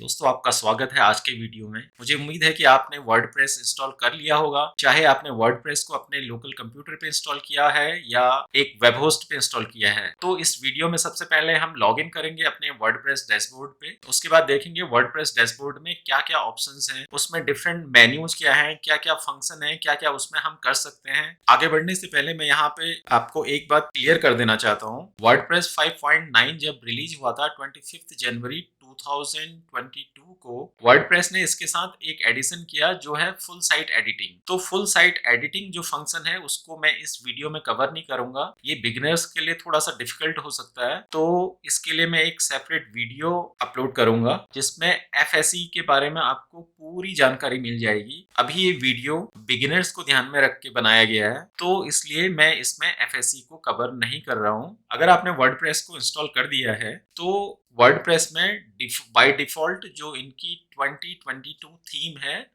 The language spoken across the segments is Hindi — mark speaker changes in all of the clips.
Speaker 1: दोस्तों आपका स्वागत है आज के वीडियो में। मुझे उम्मीद है कि आपने वर्डप्रेस इंस्टॉल कर लिया होगा, चाहे आपने वर्डप्रेस को अपने लोकल कंप्यूटर पे इंस्टॉल किया है या एक वेब होस्ट पे इंस्टॉल किया है। तो इस वीडियो में सबसे पहले हम लॉगिन करेंगे अपने वर्डप्रेस डैशबोर्ड पे। उसके बाद देखेंगे वर्डप्रेस डैशबोर्ड में क्या क्या ऑप्शंस हैं, उसमें डिफरेंट मेन्यूज क्या हैं, क्या क्या फंक्शन है, क्या क्या उसमें हम कर सकते हैं। आगे बढ़ने से पहले मैं यहाँ पे आपको एक बात क्लियर कर देना चाहता हूँ। वर्डप्रेस 5.9 जब रिलीज हुआ था 25 जनवरी 2022 को, वर्डप्रेस ने इसके साथ एक एडिशन किया जो है फुल साइट एडिटिंग। तो फुल साइट एडिटिंग जो फंक्शन है उसको मैं इस वीडियो में कवर नहीं करूंगा, ये बिगिनर्स के लिए थोड़ा सा डिफिकल्ट हो सकता है। तो इसके लिए मैं एक सेपरेट वीडियो अपलोड करूंगा जिसमें एफएसई के बारे में आपको पूरी जानकारी मिल जाएगी। अभी ये वीडियो बिगिनर्स को ध्यान में रख के बनाया गया है, तो इसलिए मैं इसमें एफएसई को कवर नहीं कर रहा हूँ। अगर आपने वर्डप्रेस को इंस्टॉल कर दिया है तो वर्डप्रेस में बाय डिफॉल्ट जो इनकी 2022 थीम है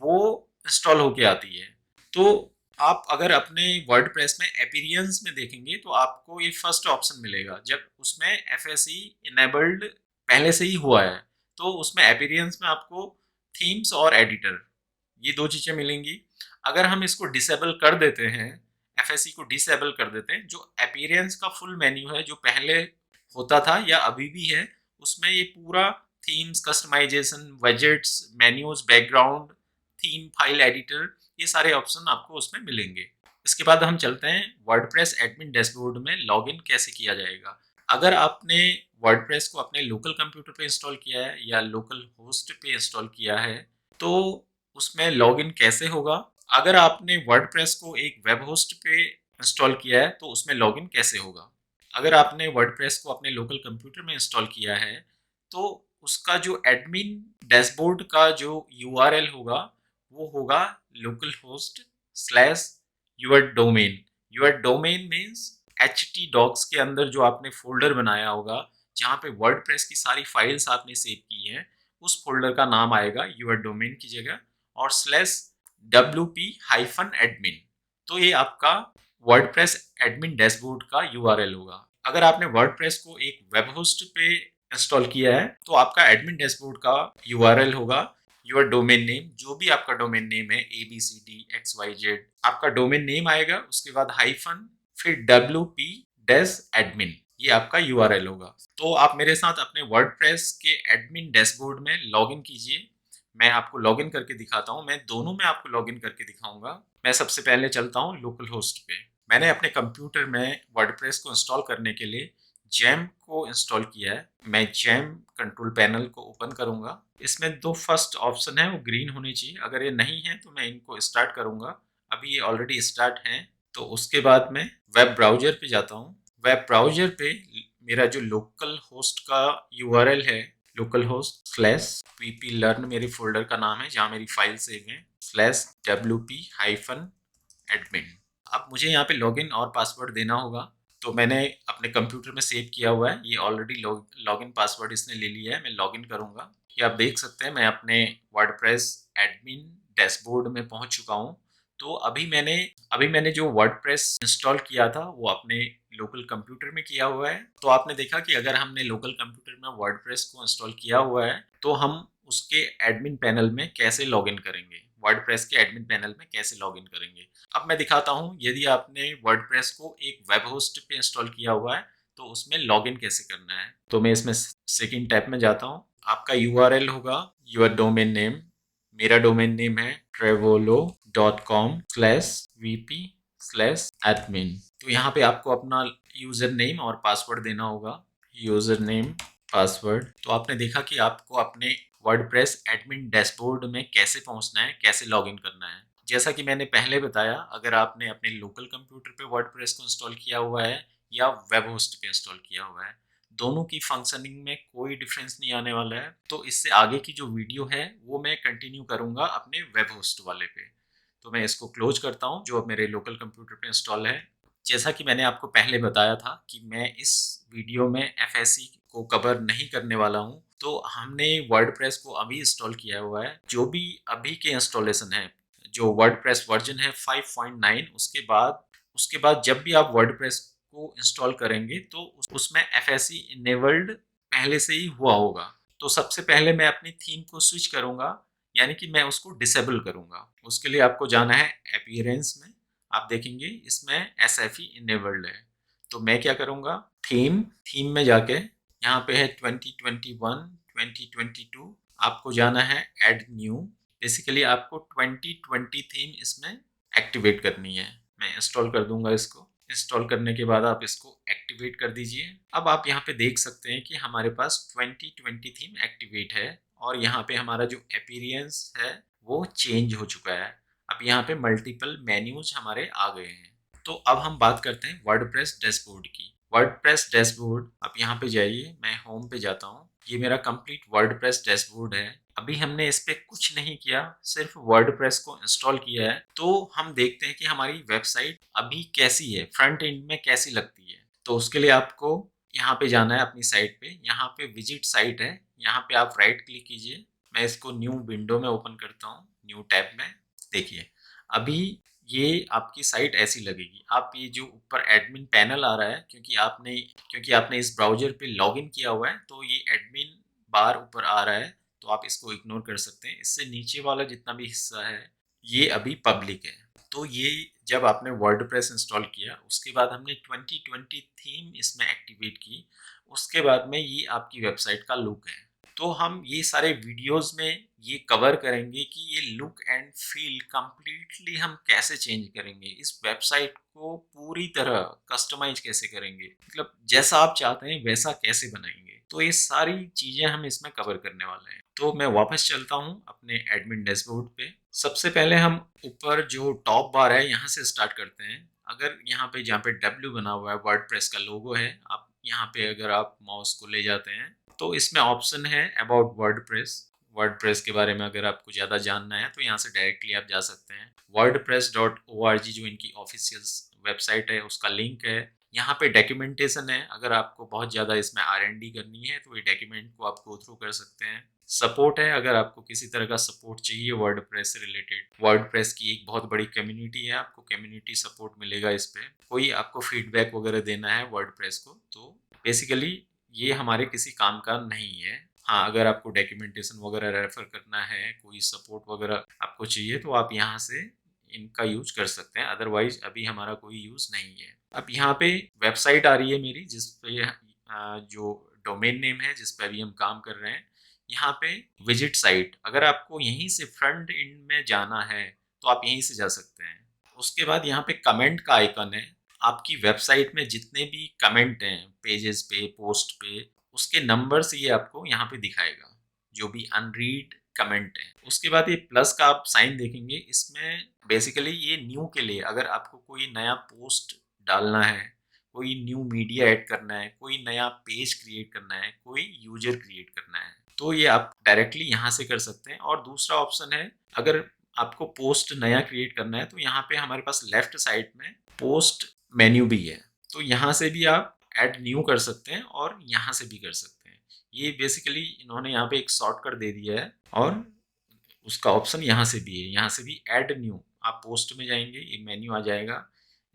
Speaker 1: वो इंस्टॉल होके आती है। तो आप अगर अपने वर्डप्रेस में अपीयरेंस में देखेंगे तो आपको ये फर्स्ट ऑप्शन मिलेगा। जब उसमें एफएसई इनेबल्ड पहले से ही हुआ है तो उसमें अपीयरेंस में आपको थीम्स और एडिटर, ये दो चीजें मिलेंगी। अगर हम इसको डिसेबल कर देते हैं, एफएसई को डिसेबल कर देते हैं, जो अपीयरेंस का फुल मेन्यू है जो पहले होता था या अभी भी है, उसमें ये पूरा themes, customization, widgets, menus, background, theme, file editor, ये सारे ऑप्शन आपको उसमें मिलेंगे। इसके बाद हम चलते हैं वर्डप्रेस एडमिन डैशबोर्ड में लॉगिन कैसे किया जाएगा। अगर आपने वर्डप्रेस को अपने लोकल कंप्यूटर पे इंस्टॉल किया है या लोकल होस्ट पे इंस्टॉल किया है तो उसमें लॉगिन कैसे होगा। अगर आपने वर्डप्रेस को एक वेब होस्ट पे इंस्टॉल किया है तो उसमें लॉगिन कैसे होगा। अगर आपने वर्डप्रेस को अपने लोकल कंप्यूटर में इंस्टॉल किया है तो उसका जो एडमिन डैशबोर्ड का जो यूआरएल होगा वो होगा localhost slash your domain. Your domain means htdocs के अंदर जो आपने फोल्डर बनाया होगा जहाँ पे वर्डप्रेस की सारी फाइल्स आपने सेव की हैं, उस फोल्डर का नाम आएगा यूर डोमेन की जगह, और स्लैश wp-admin। तो ये आपका वर्डप्रेस एडमिन डैशबोर्ड का यूआरएल होगा। अगर आपने वर्डप्रेस को एक वेब होस्ट पे इंस्टॉल किया है तो आपका एडमिन डैशबोर्ड का यूआरएल होगा योर डोमेन नेम, जो भी आपका डोमेन नेम है ABCD XYZ, आपका डोमेन नेम आएगा, उसके बाद हाइफन, फिर wp-admin, ये आपका यूआरएल होगा। तो आप मेरे साथ अपने वर्डप्रेस के एडमिन डैशबोर्ड में लॉगिन कीजिए। मैं आपको लॉगिन करके दिखाता हूँ, मैं दोनों में आपको लॉगिन करके दिखाऊंगा। मैं सबसे पहले चलता हूँ लोकल होस्ट पे। मैंने अपने कंप्यूटर में वर्डप्रेस को इंस्टॉल करने के लिए जैम को इंस्टॉल किया है। मैं जैम कंट्रोल पैनल को ओपन करूंगा। इसमें दो फर्स्ट ऑप्शन है वो ग्रीन होनी चाहिए, अगर ये नहीं है तो मैं इनको स्टार्ट करूंगा। अभी ये ऑलरेडी स्टार्ट है। तो उसके बाद मैं वेब ब्राउजर पे जाता हूँ। वेब ब्राउजर पे मेरा जो लोकल होस्ट का यूआरएल है, local host slash VP learn मेरे फोल्डर का नाम है जहाँ मेरी फाइल सेव है, स्लैश wp-admin। अब मुझे यहाँ पे लॉगिन और पासवर्ड देना होगा। तो मैंने अपने कंप्यूटर में सेव किया हुआ है, ये ऑलरेडी लॉगिन पासवर्ड इसने ले लिया है। मैं लॉगिन करूँगा। ये आप देख सकते हैं मैं अपने वर्डप्रेस एडमिन डैशबोर्ड में पहुँच चुका हूँ। तो अभी मैंने जो वर्डप्रेस इंस्टॉल किया था वो अपने लोकल कंप्यूटर में किया हुआ है। तो आपने देखा कि अगर हमने लोकल कंप्यूटर में वर्डप्रेस को इंस्टॉल किया हुआ है तो हम उसके एडमिन पैनल में कैसे लॉगिन करेंगे, वर्डप्रेस के एडमिन पैनल में कैसे लॉगिन करेंगे। अब मैं दिखाता हूँ, यदि आपने वर्डप्रेस को एक वेब होस्ट पे इंस्टॉल किया हुआ है तो उसमें लॉगिन कैसे करना है। तो मैं इसमें सेकंड टैब में जाता हूँ। आपका यूआरएल होगा योर डोमेन नेम, मेरा डोमेन नेम है trevolo.com/vp/admin। तो यहाँ पे आपको अपना यूजर नेम और पासवर्ड देना होगा, यूजर नेम, पासवर्ड। तो आपने देखा कि आपको अपने वर्डप्रेस एडमिन डैशबोर्ड में कैसे पहुंचना है, कैसे लॉगिन करना है। जैसा कि मैंने पहले बताया, अगर आपने अपने लोकल कंप्यूटर पे वर्डप्रेस को इंस्टॉल किया हुआ है या वेब होस्ट पे इंस्टॉल किया हुआ है, दोनों की फंक्शनिंग में कोई डिफरेंस नहीं आने वाला है। तो इससे आगे की जो वीडियो है वो मैं कंटिन्यू करूंगा अपने वेब होस्ट वाले पे। तो मैं इसको क्लोज करता हूँ जो अब मेरे लोकल कंप्यूटर पे इंस्टॉल है। जैसा कि मैंने आपको पहले बताया था कि मैं इस वीडियो में एफएसई को कवर नहीं करने वाला हूँ। तो हमने वर्डप्रेस को अभी इंस्टॉल किया हुआ है, जो भी अभी के इंस्टॉलेशन है, जो वर्डप्रेस वर्जन है 5.9, उसके बाद जब भी आप वर्डप्रेस को इंस्टॉल करेंगे तो उसमें एफएसई इनेबल्ड पहले से ही हुआ होगा। तो सबसे पहले मैं अपनी थीम को स्विच करूंगा, यानी कि मैं उसको डिसेबल करूंगा। उसके लिए आपको जाना है अपीयरेंस में, आप देखेंगे इसमें SFE इनेबल्ड है। तो मैं क्या करूंगा, थीम थीम में जाके यहाँ पे है 2021 2022, आपको जाना है ऐड न्यू। बेसिकली आपको 2020 थीम इसमें एक्टिवेट करनी है। मैं इंस्टॉल कर दूंगा इसको। इंस्टॉल करने के बाद आप इसको एक्टिवेट कर दीजिए। अब आप यहाँ पे देख सकते हैं कि हमारे पास 2020 थीम एक्टिवेट है और यहाँ पे हमारा जो अपीयरेंस है वो चेंज हो चुका है। अब यहाँ पे मल्टीपल मेन्यूज हमारे आ गए हैं। तो अब हम बात करते हैं वर्डप्रेस डैशबोर्ड की। वर्डप्रेस डैशबोर्ड, आप यहाँ पे जाइए, मैं होम पे जाता हूँ। ये मेरा कंप्लीट वर्डप्रेस डैशबोर्ड है। अभी हमने इस पे कुछ नहीं किया, सिर्फ वर्डप्रेस को इंस्टॉल किया है। तो हम देखते हैं कि हमारी वेबसाइट अभी कैसी है, फ्रंट एंड में कैसी लगती है। तो उसके लिए आपको यहाँ पे जाना है अपनी साइट पे। यहाँ पे विजिट साइट है, यहाँ पे आप राइट क्लिक कीजिए। मैं इसको न्यू विंडो में ओपन करता हूँ, न्यू टैब में। देखिए अभी ये आपकी साइट ऐसी लगेगी। आप ये जो ऊपर एडमिन पैनल आ रहा है, क्योंकि आपने इस ब्राउजर पे लॉगिन किया हुआ है, तो ये एडमिन बार ऊपर आ रहा है, तो आप इसको इग्नोर कर सकते हैं। इससे नीचे वाला जितना भी हिस्सा है ये अभी पब्लिक है। तो ये जब आपने वर्डप्रेस इंस्टॉल किया, उसके बाद हमने 2020 थीम इसमें एक्टिवेट की, उसके बाद में ये आपकी वेबसाइट का लुक है। तो हम ये सारे वीडियोस में ये कवर करेंगे कि ये लुक एंड फील कंप्लीटली हम कैसे चेंज करेंगे, इस वेबसाइट को पूरी तरह कस्टमाइज कैसे करेंगे, मतलब जैसा आप चाहते हैं वैसा कैसे बनाएंगे। तो ये सारी चीजें हम इसमें कवर करने वाले हैं। तो मैं वापस चलता हूँ अपने एडमिन डैशबोर्ड पे। सबसे पहले हम ऊपर जो टॉप बार है यहाँ से स्टार्ट करते हैं। अगर यहाँ पे जहाँ पे W बना हुआ है, वर्डप्रेस का लोगो है, आप यहाँ पे अगर आप माउस को ले जाते हैं तो इसमें ऑप्शन है अबाउट वर्डप्रेस। वर्डप्रेस के बारे में अगर आपको ज़्यादा जानना है तो यहाँ से डायरेक्टली आप जा सकते हैं। wordpress.org जो इनकी ऑफिशियल वेबसाइट है उसका लिंक है। यहाँ पे डॉक्यूमेंटेशन है, अगर आपको बहुत ज़्यादा इसमें R&D करनी है तो ये डॉक्यूमेंट को आप गो थ्रू कर सकते हैं। सपोर्ट है, अगर आपको किसी तरह का सपोर्ट चाहिए वर्डप्रेस से रिलेटेड। वर्डप्रेस की एक बहुत बड़ी कम्युनिटी है, आपको कम्युनिटी सपोर्ट मिलेगा। इस पे कोई आपको फीडबैक वगैरह देना है वर्डप्रेस को, तो बेसिकली ये हमारे किसी काम का नहीं है। हाँ, अगर आपको डॉक्यूमेंटेशन वगैरह रेफर करना है, कोई सपोर्ट वगैरह आपको चाहिए, तो आप यहाँ से इनका यूज कर सकते हैं। अदरवाइज अभी हमारा कोई यूज नहीं है। अब यहाँ पे वेबसाइट आ रही है मेरी, जिस पे जो डोमेन नेम है जिस पे अभी हम काम कर रहे हैं, यहाँ पे विजिट साइट। अगर आपको यहीं से फ्रंट एंड में जाना है तो आप यहीं से जा सकते हैं। उसके बाद यहाँ पे कमेंट का आइकन है। आपकी वेबसाइट में जितने भी कमेंट हैं पेजेस पे, पोस्ट पे, उसके नंबर से ये आपको यहाँ पे दिखाएगा, जो भी अनरीड कमेंट है। उसके बाद ये प्लस का आप साइन देखेंगे, इसमें बेसिकली ये न्यू के लिए, अगर आपको कोई नया पोस्ट डालना है, कोई न्यू मीडिया ऐड करना है, कोई नया पेज क्रिएट करना है, कोई यूजर क्रिएट करना है, तो ये आप डायरेक्टली यहाँ से कर सकते हैं। और दूसरा ऑप्शन है, अगर आपको पोस्ट नया क्रिएट करना है तो यहाँ पे हमारे पास लेफ्ट साइड में पोस्ट मेन्यू भी है, तो यहाँ से भी आप ऐड न्यू कर सकते हैं और यहाँ से भी कर सकते हैं। ये बेसिकली इन्होंने यहाँ पे एक शॉर्टकट दे दिया है और उसका ऑप्शन यहाँ से भी है। यहाँ से भी ऐड न्यू, आप पोस्ट में जाएंगे, ये मेन्यू आ जाएगा।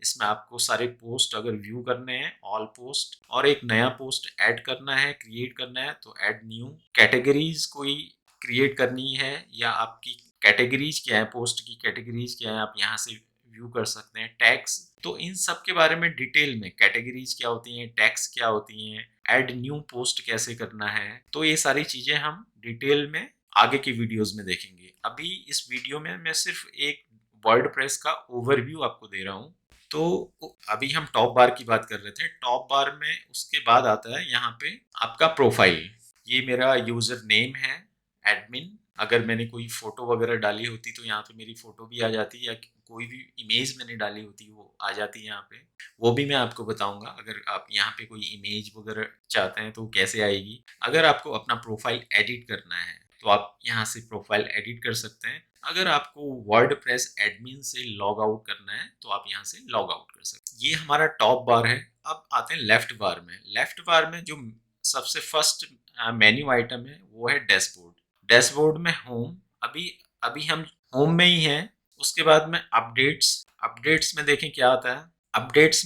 Speaker 1: इसमें आपको सारे पोस्ट अगर व्यू करने हैं, ऑल पोस्ट, और एक नया पोस्ट ऐड करना है, क्रिएट करना है, तो ऐड न्यू। कैटेगरीज कोई क्रिएट करनी है या आपकी कैटेगरीज क्या है, पोस्ट की कैटेगरीज क्या है, आप यहाँ से व्यू कर सकते हैं। टैग्स, तो इन सब के बारे में डिटेल में, कैटेगरीज क्या होती हैं, टैग्स क्या होती हैं, ऐड न्यू पोस्ट कैसे करना है, तो ये सारी चीजें हम डिटेल में आगे की वीडियोस में देखेंगे। अभी इस वीडियो में मैं सिर्फ एक वर्डप्रेस का ओवरव्यू आपको दे रहा हूँ। तो अभी हम टॉप बार की बात कर रहे थे। टॉप बार में उसके बाद आता है यहाँ पे आपका प्रोफाइल। ये मेरा यूजर नेम है एडमिन। अगर मैंने कोई फोटो वगैरह डाली होती तो यहाँ पे मेरी फोटो भी आ जाती, या कोई भी इमेज मैंने डाली होती वो आ जाती है यहाँ पे। वो भी मैं आपको बताऊंगा। अगर आप यहाँ पे कोई इमेज वगैरह चाहते हैं तो कैसे आएगी। अगर आपको अपना प्रोफाइल एडिट करना है तो आप यहाँ से प्रोफाइल एडिट कर सकते हैं। अगर आपको वर्डप्रेस एडमिन से लॉग आउट करना है तो आप यहाँ से लॉग आउट कर सकते हैं। ये हमारा टॉप बार है। अब आते हैं लेफ्ट बार में। लेफ्ट बार में जो सबसे फर्स्ट मेन्यू आइटम है वो है डैशबोर्ड। डैशबोर्ड में होम, अभी अभी हम होम में ही हैं। उसके बाद में अपडेट्स। अपडेट्स में देखें क्या आता है। अपडेट्स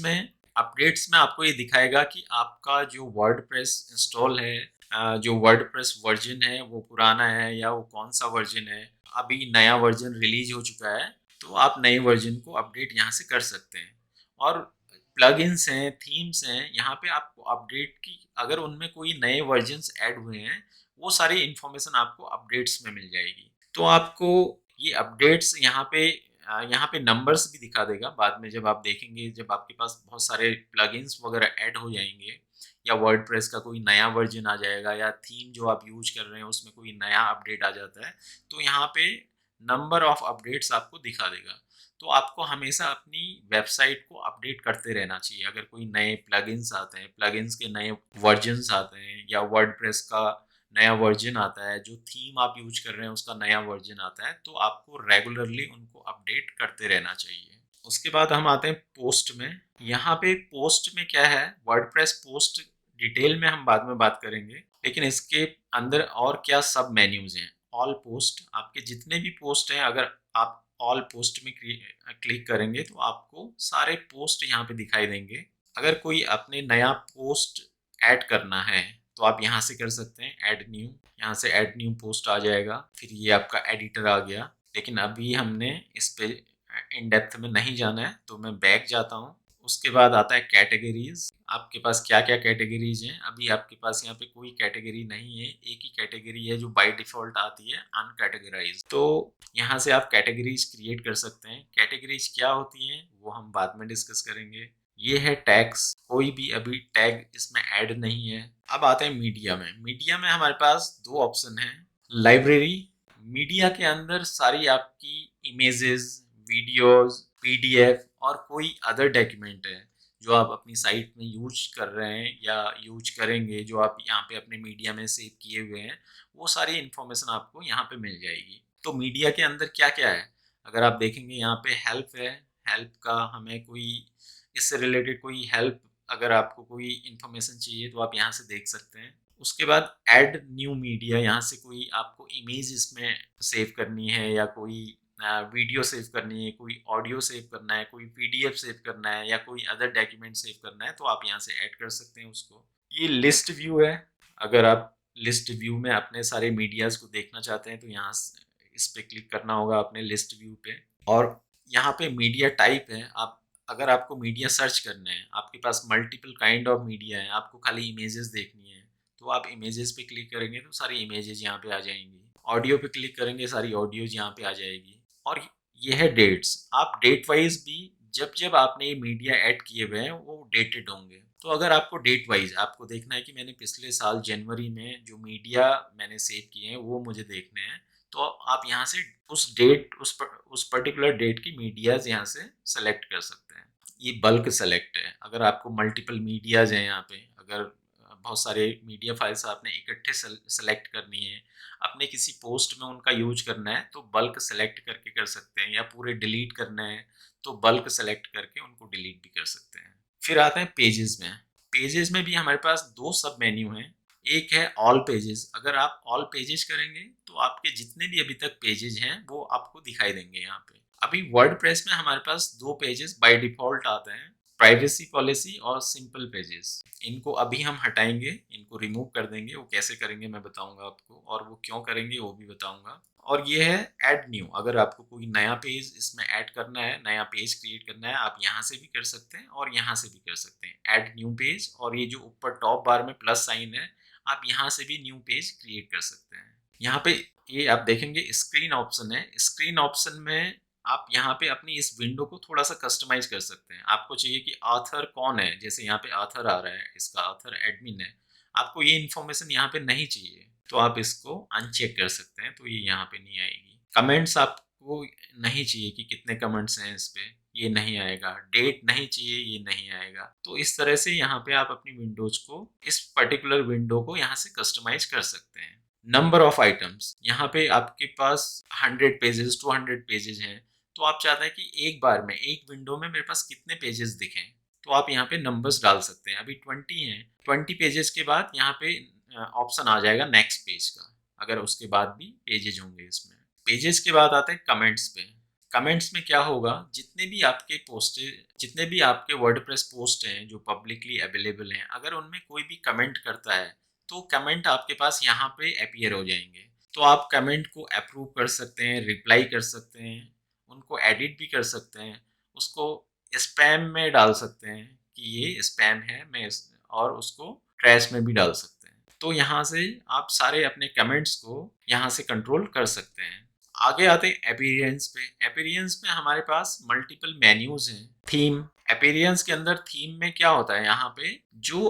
Speaker 1: में आपको ये दिखाएगा कि आपका जो वर्डप्रेस इंस्टॉल है जो वर्डप्रेस वर्जन है वो पुराना है या वो कौन सा वर्जन है, अभी नया वर्जन रिलीज हो चुका है, तो आप नए वर्जन को अपडेट यहाँ से कर सकते हैं। और प्लगइन्स हैं, थीम्स हैं, यहाँ पे आपको अपडेट की अगर उनमें कोई नए वर्जन्स ऐड हुए हैं, वो सारी इन्फॉर्मेशन आपको अपडेट्स में मिल जाएगी। तो आपको ये अपडेट्स यहाँ पे नंबर्स भी दिखा देगा बाद में, जब आप देखेंगे, जब आपके पास बहुत सारे प्लगइन्स वगैरह ऐड हो जाएंगे या वर्डप्रेस का कोई नया वर्जन आ जाएगा या थीम जो आप यूज कर रहे हैं उसमें कोई नया अपडेट आ जाता है, तो यहाँ पे नंबर ऑफ अपडेट्स आपको दिखा देगा। तो आपको हमेशा अपनी वेबसाइट को अपडेट करते रहना चाहिए। अगर कोई नए प्लगइन्स आते हैं, प्लगइन्स के नए वर्जन्स आते हैं या वर्डप्रेस का नया वर्जन आता है, जो थीम आप यूज कर रहे हैं उसका नया वर्जन आता है, तो आपको रेगुलरली उनको अपडेट करते रहना चाहिए। उसके बाद हम आते हैं पोस्ट में। यहाँ पे पोस्ट में क्या है, वर्डप्रेस पोस्ट डिटेल में हम बाद में बात करेंगे, लेकिन इसके अंदर और क्या सब मेन्यूज हैं। ऑल पोस्ट, आपके जितने भी पोस्ट हैं, अगर आप ऑल पोस्ट में क्लिक करेंगे तो आपको सारे पोस्ट यहाँ पे दिखाई देंगे। अगर कोई अपने नया पोस्ट ऐड करना है तो आप यहाँ से कर सकते हैं ऐड न्यू, यहाँ से ऐड न्यू पोस्ट आ जाएगा, फिर ये आपका एडिटर आ गया। लेकिन अभी हमने इस पे इन डेप्थ में नहीं जाना है, तो मैं बैक जाता हूँ। उसके बाद आता है कैटेगरीज। आपके पास क्या क्या कैटेगरीज हैं, अभी आपके पास यहाँ पे कोई कैटेगरी नहीं है, एक ही कैटेगरी है जो बाय डिफॉल्ट आती है, अनकैटेगराइज। तो यहाँ से आप कैटेगरीज क्रिएट कर सकते हैं। कैटेगरीज क्या होती हैं वो हम बाद में डिस्कस करेंगे। ये है टैग्स, कोई भी अभी टैग इसमें ऐड नहीं है। अब आते हैं मीडिया में। मीडिया में हमारे पास दो ऑप्शन है। लाइब्रेरी, मीडिया के अंदर सारी आपकी इमेजेस, वीडियोस, पीडीएफ और कोई अदर डॉक्यूमेंट है जो आप अपनी साइट में यूज कर रहे हैं या यूज करेंगे, जो आप यहाँ पे अपने मीडिया में सेव किए हुए हैं, वो सारी इन्फॉर्मेशन आपको यहाँ पे मिल जाएगी। तो मीडिया के अंदर क्या क्या है, अगर आप देखेंगे यहाँ पे हेल्प है। हेल्प का हमें कोई इससे रिलेटेड कोई हेल्प, अगर आपको कोई इन्फॉर्मेशन चाहिए तो आप यहाँ से देख सकते हैं। उसके बाद ऐड न्यू मीडिया, यहाँ से कोई आपको इमेज इसमें सेव करनी है या कोई वीडियो सेव करनी है, कोई ऑडियो सेव करना है, कोई पीडीएफ सेव करना है या कोई अदर डॉक्यूमेंट सेव करना है, तो आप यहाँ से ऐड कर सकते हैं उसको। ये लिस्ट व्यू है। अगर आप लिस्ट व्यू में अपने सारे मीडियाज को देखना चाहते हैं तो यहाँ इस पे क्लिक करना होगा अपने लिस्ट व्यू पे। और यहाँ पे मीडिया टाइप है, आप अगर आपको मीडिया सर्च करना है, आपके पास मल्टीपल काइंड ऑफ मीडिया है, आपको खाली इमेजेस देखनी है, तो आप इमेजेस पे क्लिक करेंगे तो सारी इमेजेस यहाँ पे आ जाएंगी। ऑडियो पे क्लिक करेंगे, सारी ऑडियोज यहाँ पे आ जाएगी। और ये है डेट्स, आप डेट वाइज भी जब जब आपने ये मीडिया ऐड किए हुए हैं वो डेटेड होंगे। तो अगर आपको डेट वाइज आपको देखना है कि मैंने पिछले साल जनवरी में जो मीडिया मैंने सेव किए हैं वो मुझे देखने हैं, तो आप यहाँ से उस डेट उस पर्टिकुलर डेट की मीडियाज यहाँ से सेलेक्ट कर सकते हैं। ये बल्क सेलेक्ट है। अगर आपको मल्टीपल मीडियाज हैं यहाँ पे, अगर बहुत सारे मीडिया फाइल्स आपने इकट्ठे सेलेक्ट करनी है, अपने किसी पोस्ट में उनका यूज करना है, तो बल्क सेलेक्ट करके कर सकते हैं, या पूरे डिलीट करना है तो बल्क सेलेक्ट करके उनको डिलीट भी कर सकते हैं। फिर आते हैं पेजेस में। पेजेस में भी हमारे पास दो सब मेन्यू हैं। एक है ऑल पेजेस। अगर आप ऑल पेजेस करेंगे तो आपके जितने भी अभी तक पेजेस हैं वो आपको दिखाई देंगे यहाँ पे। अभी वर्डप्रेस में हमारे पास दो पेजेस बाय डिफॉल्ट आते हैं, प्राइवेसी पॉलिसी और सिंपल पेजेस। इनको अभी हम हटाएंगे, इनको रिमूव कर देंगे। वो कैसे करेंगे मैं बताऊंगा आपको, और वो क्यों करेंगे वो भी बताऊंगा। और ये है ऐड न्यू। अगर आपको कोई नया पेज इसमें ऐड करना है, नया पेज क्रिएट करना है, आप यहाँ से भी कर सकते हैं और यहाँ से भी कर सकते हैं, ऐड न्यू पेज। और ये जो ऊपर टॉप बार में प्लस साइन है, आप यहाँ से भी न्यू पेज क्रिएट कर सकते हैं। यहाँ पे ये आप देखेंगे स्क्रीन ऑप्शन है। स्क्रीन ऑप्शन में आप यहाँ पे अपनी इस विंडो को थोड़ा सा कस्टमाइज कर सकते हैं। आपको चाहिए कि ऑथर कौन है, जैसे यहाँ पे ऑथर आ रहा है, इसका ऑथर एडमिन है, आपको ये इन्फॉर्मेशन यहाँ पे नहीं चाहिए तो आप इसको अनचेक कर सकते हैं, तो ये यहाँ पे नहीं आएगी। कमेंट्स आपको नहीं चाहिए कि कितने कमेंट्स हैं इस पे, ये नहीं आएगा। डेट नहीं चाहिए, ये नहीं आएगा। तो इस तरह से यहाँ पे आप अपनी विंडोज को, इस पर्टिकुलर विंडो को यहाँ से कस्टमाइज कर सकते हैं। नंबर ऑफ आइटम्स, यहाँ पे आपके पास 100 पेजेस 200 पेजेस हैं, तो आप चाहते हैं कि एक बार में एक विंडो में मेरे पास कितने पेजेस दिखें, तो आप यहाँ पे नंबर्स डाल सकते हैं। अभी 20 हैं, 20 पेजेस के बाद यहाँ पे ऑप्शन आ जाएगा नेक्स्ट पेज का, अगर उसके बाद भी पेजेस होंगे इसमें। पेजेस के बाद आते हैं कमेंट्स पे। कमेंट्स में क्या होगा, जितने भी आपके वर्डप्रेस पोस्ट हैं जो पब्लिकली अवेलेबल हैं, अगर उनमें कोई भी कमेंट करता है तो कमेंट आपके पास यहाँ पे अपीयर हो जाएंगे। तो आप कमेंट को अप्रूव कर सकते हैं, रिप्लाई कर सकते हैं, उनको एडिट भी कर सकते हैं, उसको स्पैम में डाल सकते हैं कि ये स्पैम है, और उसको ट्रैश में भी डाल सकते हैं। तो यहाँ से आप सारे अपने कमेंट्स को यहाँ से कंट्रोल कर सकते हैं। आगे आते हैं अपीयरेंस पे। अपीयरेंस में हमारे पास मल्टीपल मेन्यूज हैं। थीम, अपीयरेंस के अंदर थीम में क्या होता है, यहाँ पे जो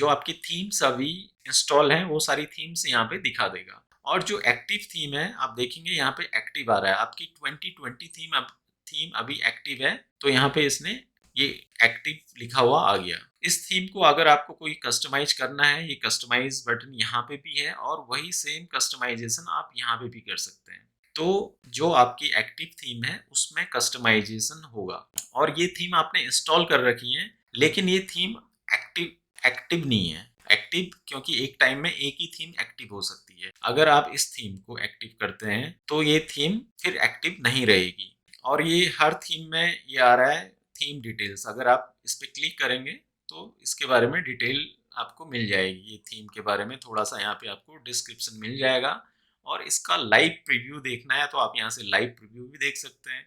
Speaker 1: आपकी थीम्स अभी इंस्टॉल हैं वो सारी थीम्स यहाँ पे दिखा देगा। और जो एक्टिव थीम है आप देखेंगे यहाँ पे एक्टिव आ रहा है, आपकी 2020 थीम अभी एक्टिव है, तो यहाँ पे इसने ये एक्टिव लिखा हुआ आ गया। इस थीम को अगर आपको कोई कस्टमाइज करना है, ये कस्टमाइज बटन यहाँ पे भी है, और वही सेम कस्टमाइजेशन आप यहाँ पे भी कर सकते हैं। तो जो आपकी एक्टिव थीम है उसमें कस्टमाइजेशन होगा। और ये थीम आपने इंस्टॉल कर रखी है, लेकिन ये थीम एक्टिव नहीं है। एक्टिव क्योंकि एक टाइम में एक ही थीम एक्टिव हो सकती है। अगर आप इस थीम को एक्टिव करते हैं तो ये थीम फिर एक्टिव नहीं रहेगी। और ये हर थीम में ये आ रहा है थीम डिटेल्स। अगर आप इस पर क्लिक करेंगे तो इसके बारे में डिटेल आपको मिल जाएगी। ये थीम के बारे में थोड़ा सा यहाँ पे आपको डिस्क्रिप्शन मिल जाएगा। और इसका लाइव प्रीव्यू देखना है तो आप यहाँ से लाइव प्रीव्यू भी देख सकते हैं,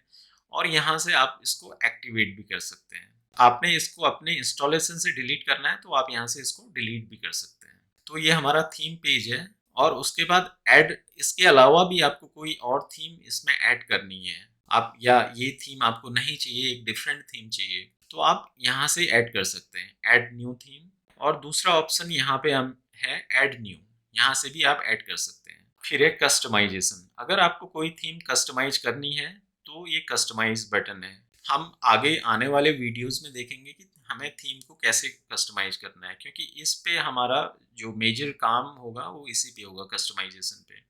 Speaker 1: और यहाँ से आप इसको एक्टिवेट भी कर सकते हैं। आपने इसको अपने इंस्टॉलेशन से डिलीट करना है तो आप यहाँ से इसको डिलीट भी कर सकते हैं। तो ये हमारा थीम पेज है। और उसके बाद ऐड, इसके अलावा भी आपको कोई और थीम इसमें ऐड करनी है, आप या ये थीम आपको नहीं चाहिए, एक डिफरेंट थीम चाहिए, तो आप यहाँ से ऐड कर सकते हैं, ऐड न्यू थीम। और दूसरा ऑप्शन यहाँ पे हम है ऐड न्यू, यहाँ से भी आप ऐड कर सकते हैं। फिर है कस्टमाइजेशन। अगर आपको कोई थीम कस्टमाइज करनी है तो ये कस्टमाइज बटन है। हम आगे आने वाले वीडियोस में देखेंगे कि हमें थीम को कैसे कस्टमाइज करना है, क्योंकि इस पे हमारा जो मेजर काम होगा वो इसी पे होगा, कस्टमाइजेशन पे।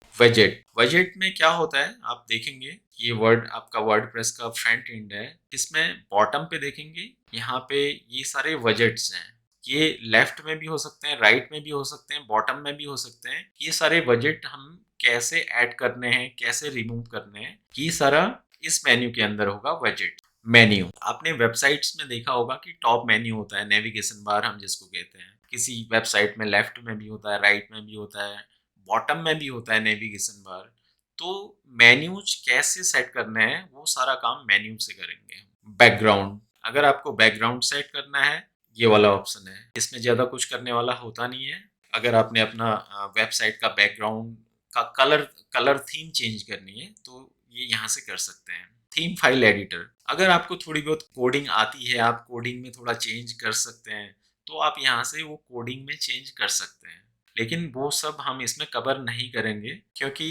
Speaker 1: बजट में क्या होता है आप देखेंगे, ये आपका वर्डप्रेस का फ्रंट एंड है। इसमें बॉटम पे देखेंगे, यहाँ पे ये सारे बजट्स हैं। ये लेफ्ट में भी हो सकते हैं, राइट में भी हो सकते हैं, बॉटम में भी हो सकते हैं। ये सारे बजट हम कैसे ऐड करने हैं, कैसे रिमूव करने हैं, ये सारा इस मेन्यू के अंदर होगा। बजट मेन्यू आपने वेबसाइट्स में देखा होगा कि टॉप मेन्यू होता है, नेविगेशन बार हम जिसको कहते हैं। किसी वेबसाइट में लेफ्ट में भी होता है, राइट में भी होता है, बॉटम में भी होता है नेविगेशन बार। तो मेन्यूज कैसे सेट करने हैं वो सारा काम मेन्यू से करेंगे। बैकग्राउंड, अगर आपको बैकग्राउंड सेट करना है, ये वाला ऑप्शन है। इसमें ज़्यादा कुछ करने वाला होता नहीं है। अगर आपने अपना वेबसाइट का बैकग्राउंड का कलर थीम चेंज करनी है तो ये यहाँ से कर सकते हैं। थीम फाइल एडिटर, अगर आपको थोड़ी बहुत कोडिंग आती है, आप कोडिंग में थोड़ा चेंज कर सकते हैं, तो आप यहाँ से वो कोडिंग में चेंज कर सकते हैं। लेकिन वो सब हम इसमें कवर नहीं करेंगे, क्योंकि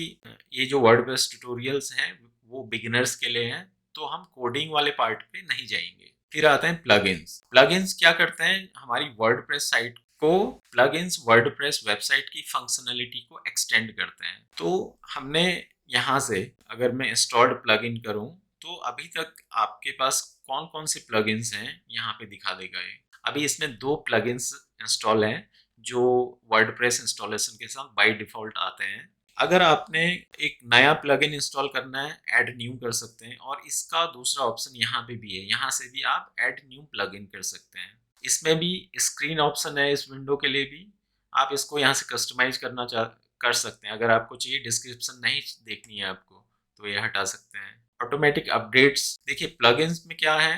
Speaker 1: ये जो वर्डप्रेस ट्यूटोरियल्स हैं वो बिगिनर्स के लिए हैं, तो हम कोडिंग वाले पार्ट पे नहीं जाएंगे। फिर आते हैं प्लगइन्स। प्लगइन्स क्या करते हैं, हमारी वर्डप्रेस साइट को, प्लगइन्स वर्डप्रेस वेबसाइट की फंक्शनलिटी को एक्सटेंड करते हैं। तो हमने यहाँ से, अगर मैं इंस्टॉल्ड प्लगइन करूँ तो अभी तक आपके पास कौन कौन से प्लगइन्स हैं यहाँ पे दिखा देगा ये। अभी इसमें 2 प्लगइन्स इंस्टॉल हैं जो वर्डप्रेस इंस्टॉलेशन के साथ बाय डिफॉल्ट आते हैं। अगर आपने एक नया प्लगइन इंस्टॉल करना है, ऐड न्यू कर सकते हैं। और इसका दूसरा ऑप्शन यहाँ पे भी है, यहाँ से भी आप ऐड न्यू प्लगइन कर सकते हैं। इसमें भी स्क्रीन ऑप्शन है, इस विंडो के लिए भी आप इसको यहाँ से कस्टमाइज कर सकते हैं। अगर आपको चाहिए डिस्क्रिप्शन नहीं देखनी है आपको तो ये हटा सकते हैं। ऑटोमेटिक अपडेट्स, देखिए प्लगइन्स में क्या है,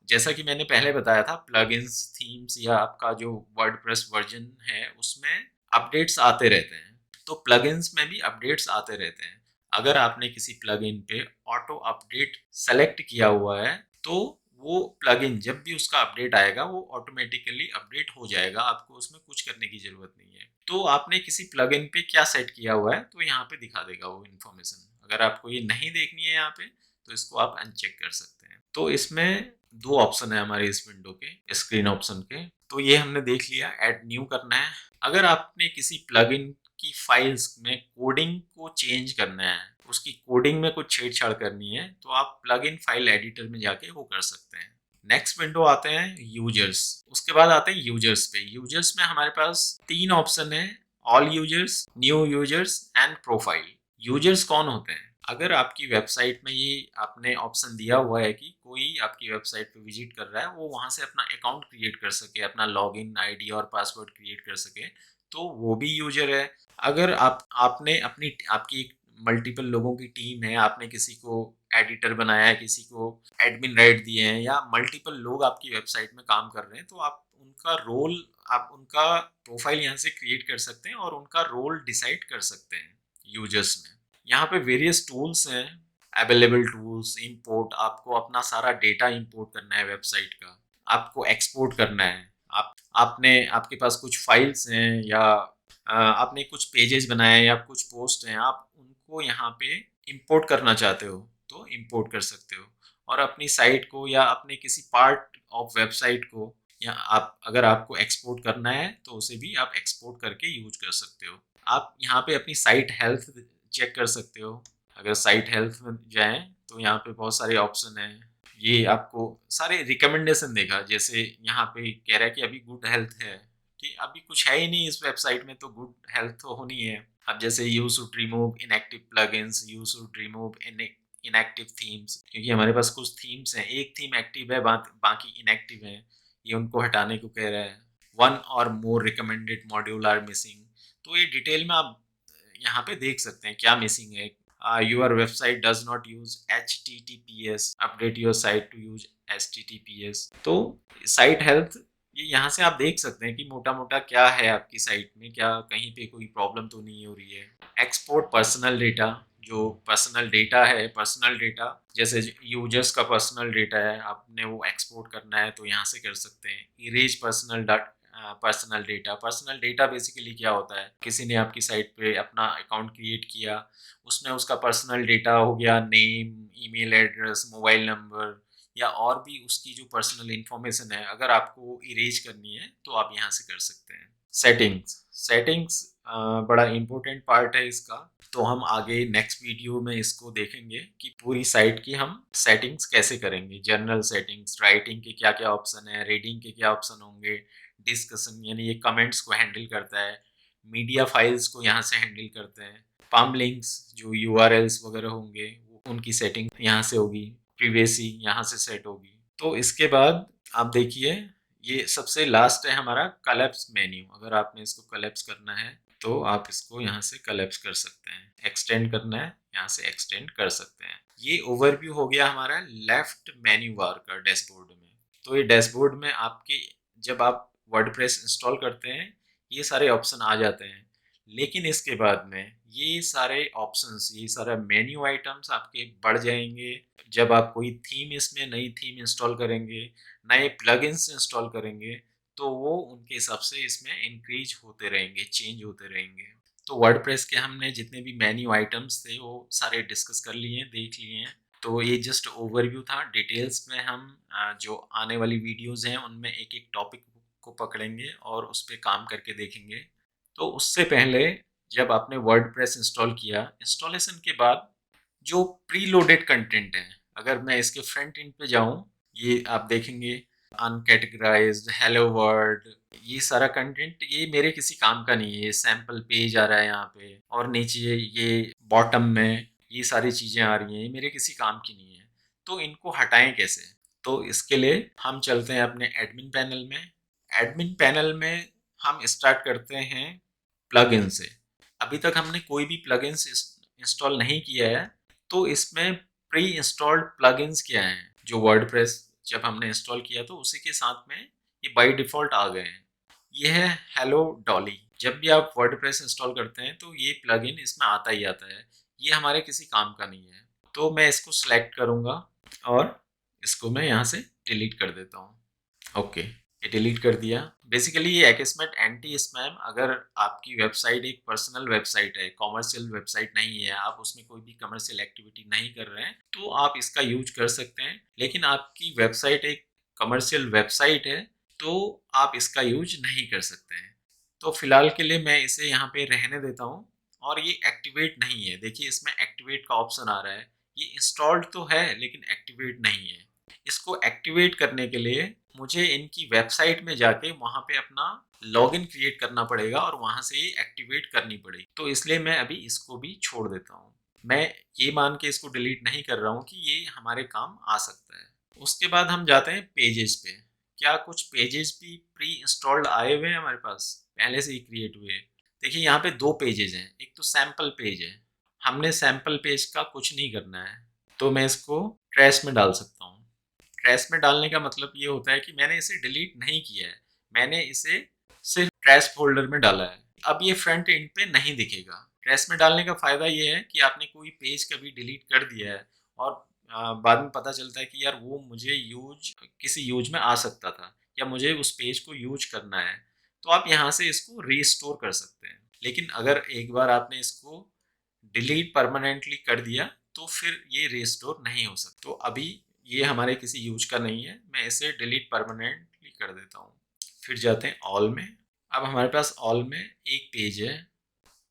Speaker 1: जैसा कि मैंने पहले बताया था, प्लगइन्स थीम्स या आपका जो वर्डप्रेस वर्जन है उसमें अपडेट्स आते रहते हैं। तो प्लगइन्स में भी अपडेट्स आते रहते हैं। अगर आपने किसी प्लगइन पे ऑटो अपडेट सेलेक्ट किया हुआ है तो वो प्लगइन जब भी उसका अपडेट आएगा वो ऑटोमेटिकली अपडेट हो जाएगा, आपको उसमें कुछ करने की जरूरत नहीं है। तो आपने किसी प्लगइन पे क्या सेट किया हुआ है तो यहाँ पे दिखा देगा वो इन्फॉर्मेशन। अगर आपको ये नहीं देखनी है यहाँ पे तो इसको आप अनचेक कर सकते हैं। तो इसमें 2 ऑप्शन है हमारे इस विंडो के, स्क्रीन ऑप्शन के। तो ये हमने देख लिया, ऐड न्यू करना है। अगर आपने किसी प्लगइन की फाइल्स में कोडिंग को चेंज करना है, उसकी कोडिंग में कुछ छेड़छाड़ करनी है, तो आप प्लगइन फाइल एडिटर में जाके वो कर सकते हैं। नेक्स्ट विंडो आते हैं यूजर्स, उसके बाद आते हैं यूजर्स पे। यूजर्स में हमारे पास 3 ऑप्शन है, all users, new users and profile. Users कौन होते हैं, अगर आपकी वेबसाइट में ये आपने ऑप्शन दिया हुआ है कि कोई आपकी वेबसाइट पे विजिट कर रहा है वो वहाँ से अपना अकाउंट क्रिएट कर सके, अपना लॉगिन आईडी और पासवर्ड क्रिएट कर सके, तो वो भी यूजर है। अगर आपने आपकी मल्टीपल लोगों की टीम है, आपने किसी को एडिटर बनाया है, किसी को एडमिन राइट दिए हैं, या मल्टीपल लोग आपकी वेबसाइट में काम कर रहे हैं, तो आप उनका प्रोफाइल यहाँ से क्रिएट कर सकते हैं और उनका रोल डिसाइड कर सकते हैं यूजर्स में। यहाँ पे वेरियस टूल्स हैं, अवेलेबल टूल्स, इंपोर्ट, आपको अपना सारा डेटा इंपोर्ट करना है वेबसाइट का, आपको एक्सपोर्ट करना है। आपने आपके पास कुछ फाइल्स हैं, या आपने कुछ पेजेस बनाए हैं, या कुछ पोस्ट हैं, आप उनको यहाँ पे इंपोर्ट करना चाहते हो तो इंपोर्ट कर सकते हो। और अपनी साइट को या अपने किसी पार्ट ऑफ वेबसाइट को, या आप अगर आपको एक्सपोर्ट करना है तो उसे भी आप एक्सपोर्ट करके यूज कर सकते हो। आप यहाँ पे अपनी साइट हेल्थ चेक कर सकते हो। अगर साइट हेल्थ में जाएं तो यहाँ पे बहुत सारे ऑप्शन हैं। ये आपको सारे रिकमेंडेशन देगा, जैसे यहाँ पे कह रहा है कि अभी गुड हेल्थ है, कि अभी कुछ है ही नहीं इस वेबसाइट में, तो गुड हेल्थ तो होनी है। अब जैसे you should remove inactive plugins, you should remove inactive themes, क्योंकि हमारे पास कुछ थीम्स हैं, एक थीम एक्टिव है, बाकी इनएक्टिव है, ये उनको हटाने को कह रहा है। वन और मोर रिकमेंडेड मॉड्यूल आर मिसिंग, तो ये डिटेल में आप यहाँ पे देख सकते हैं क्या मिसिंग है। Your website does not use HTTPS, update your site to use HTTPS। तो साइट हेल्थ, ये यहाँ से आप देख सकते हैं कि मोटा मोटा क्या है आपकी साइट में, क्या कहीं पे कोई प्रॉब्लम तो नहीं हो रही है। एक्सपोर्ट पर्सनल डेटा, जो पर्सनल डेटा है, पर्सनल डेटा जैसे यूजर्स का पर्सनल डेटा है, आपने वो एक्सपोर्ट करना है तो यहाँ से कर सकते हैं। इरेज पर्सनल डेटा बेसिकली क्या होता है, किसी ने आपकी साइट पे अपना अकाउंट क्रिएट किया, उसमें उसका पर्सनल डेटा हो गया, name, email address, mobile number, या और भी उसकी जो पर्सनल इंफॉर्मेशन है, अगर आपको इरेज करनी है तो आप यहाँ से कर सकते हैं। सेटिंग्स बड़ा इम्पोर्टेंट पार्ट है इसका, तो हम आगे नेक्स्ट वीडियो में इसको देखेंगे कि पूरी साइट की हम सेटिंग्स कैसे करेंगे। जनरल सेटिंग्स, राइटिंग के क्या क्या ऑप्शन है, रीडिंग के क्या ऑप्शन होंगे, डिस्कशन यानी ये कमेंट्स को हैंडल करता है, मीडिया फाइल्स को यहाँ से हैंडल करते हैं, पाम लिंक्स जो URLs वगैरह होंगे उनकी सेटिंग यहाँ से होगी, प्रिवेसी यहाँ से सेट होगी। तो इसके बाद आप देखिए, ये सबसे लास्ट है हमारा कलेप्स मेन्यू। अगर आपने इसको कलेप्स करना है तो आप इसको यहाँ से कलेप्स कर सकते हैं, एक्सटेंड करना है यहाँ से एक्सटेंड कर सकते हैं। ये ओवरव्यू हो गया हमारा लेफ्ट मेन्यू बार का डैशबोर्ड में। तो ये डैशबोर्ड में आपके, जब आप वर्डप्रेस इंस्टॉल करते हैं ये सारे ऑप्शन आ जाते हैं, लेकिन इसके बाद में ये सारे ऑप्शंस, ये सारा मेन्यू आइटम्स आपके बढ़ जाएंगे जब आप कोई थीम, इसमें नई थीम इंस्टॉल करेंगे, नए प्लगइन्स इंस्टॉल करेंगे, तो वो उनके हिसाब से इसमें इंक्रीज होते रहेंगे, चेंज होते रहेंगे। तो वर्डप्रेस के हमने जितने भी मेन्यू आइटम्स थे वो सारे डिस्कस कर लिए हैं, देख लिए हैं। तो ये जस्ट ओवरव्यू था। डिटेल्स में हम जो आने वाली वीडियोस हैं उनमें एक एक टॉपिक को पकड़ेंगे और उस पर काम करके देखेंगे। तो उससे पहले, जब आपने वर्डप्रेस इंस्टॉल किया, इंस्टॉलेशन के बाद जो प्री लोडेड कंटेंट है, अगर मैं इसके फ्रंट एंड पे जाऊं, ये आप देखेंगे अनकैटेगराइज्ड, हेलो वर्ल्ड, ये सारा कंटेंट ये मेरे किसी काम का नहीं है। ये सैम्पल पेज आ रहा है यहाँ पे, और नीचे ये बॉटम में ये सारी चीज़ें आ रही हैं, ये मेरे किसी काम की नहीं है। तो इनको हटाएं कैसे? तो इसके लिए हम चलते हैं अपने एडमिन पैनल में। एडमिन पैनल में हम स्टार्ट करते हैं प्लगइन से। अभी तक हमने कोई भी प्लगइन्स इंस्टॉल नहीं किया है, तो इसमें प्री इंस्टॉल्ड प्लगइन्स क्या हैं, जो वर्डप्रेस जब हमने इंस्टॉल किया तो उसी के साथ में ये बाय डिफ़ॉल्ट आ गए हैं। ये है हेलो डॉली। जब भी आप वर्डप्रेस इंस्टॉल करते हैं तो ये प्लगइन इसमें आता ही आता है, ये हमारे किसी काम का नहीं है। तो मैं इसको सिलेक्ट करूँगा और इसको मैं यहाँ से डिलीट कर देता हूँ। ओके, ये डिलीट कर दिया। बेसिकली ये Akismet एंटी स्पैम, अगर आपकी वेबसाइट एक पर्सनल वेबसाइट है, कॉमर्शियल वेबसाइट नहीं है, आप उसमें कोई भी कमर्शियल एक्टिविटी नहीं कर रहे हैं, तो आप इसका यूज कर सकते हैं। लेकिन आपकी वेबसाइट एक कमर्शियल वेबसाइट है तो आप इसका यूज नहीं कर सकते हैं। तो फिलहाल के लिए मैं इसे यहाँ पे रहने देता हूँ। और ये एक्टिवेट नहीं है, देखिए इसमें एक्टिवेट का ऑप्शन आ रहा है, ये इंस्टॉल्ड तो है लेकिन एक्टिवेट नहीं है। इसको एक्टिवेट करने के लिए मुझे इनकी वेबसाइट में जाके वहाँ पे अपना लॉगिन क्रिएट करना पड़ेगा और वहाँ से ये एक्टिवेट करनी पड़ेगी। तो इसलिए मैं अभी इसको भी छोड़ देता हूँ। मैं ये मान के इसको डिलीट नहीं कर रहा हूँ कि ये हमारे काम आ सकता है। उसके बाद हम जाते हैं पेजेस पे। क्या कुछ पेजेस भी प्री इंस्टॉल्ड आए हुए हैं हमारे पास? पहले से ही क्रिएट हुए। देखिए यहाँ पे 2 पेजेज़ हैं, एक तो सैंपल पेज है, हमने सैंपल पेज का कुछ नहीं करना है, तो मैं इसको ट्रैश में डाल सकता हूँ। ट्रैश में डालने का मतलब ये होता है कि मैंने इसे डिलीट नहीं किया है, मैंने इसे सिर्फ ट्रैश फ़ोल्डर में डाला है। अब ये फ्रंट एंड पे नहीं दिखेगा। ट्रैश में डालने का फ़ायदा ये है कि आपने कोई पेज कभी डिलीट कर दिया है और बाद में पता चलता है कि यार वो मुझे किसी यूज़ में आ सकता था या मुझे उस पेज को यूज़ करना है, तो आप यहाँ से इसको रीस्टोर कर सकते हैं। लेकिन अगर एक बार आपने इसको डिलीट परमानेंटली कर दिया तो फिर ये रिस्टोर नहीं हो सकता। तो अभी ये हमारे किसी यूज का नहीं है, मैं इसे डिलीट परमानेंटली कर देता हूँ। फिर जाते हैं ऑल में। अब हमारे पास ऑल में एक पेज है,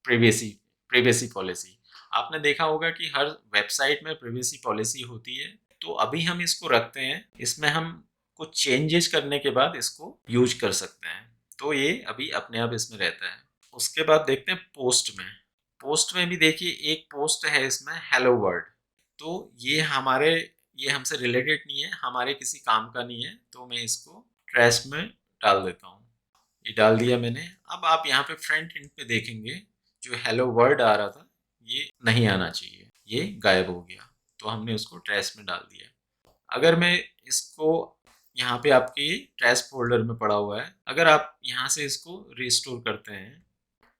Speaker 1: प्रिवेसी प्रिवेसी पॉलिसी। आपने देखा होगा कि हर वेबसाइट में प्रिवेसी पॉलिसी होती है, तो अभी हम इसको रखते हैं। इसमें हम कुछ चेंजेस करने के बाद इसको यूज कर सकते हैं, तो ये अभी अपने आप इसमें रहता है। उसके बाद देखते हैं पोस्ट में। पोस्ट में भी देखिए एक पोस्ट है इसमें हेलो वर्ल्ड, तो ये हमसे रिलेटेड नहीं है, हमारे किसी काम का नहीं है, तो मैं इसको ट्रैश में डाल देता हूँ। ये डाल दिया मैंने। अब आप यहाँ पे फ्रंट एंड पे देखेंगे जो हेलो वर्ल्ड आ रहा था ये नहीं आना चाहिए, ये गायब हो गया, तो हमने उसको ट्रैश में डाल दिया। अगर मैं इसको यहाँ पे आपके ट्रैश फोल्डर में पड़ा हुआ है, अगर आप यहाँ से इसको रिस्टोर करते हैं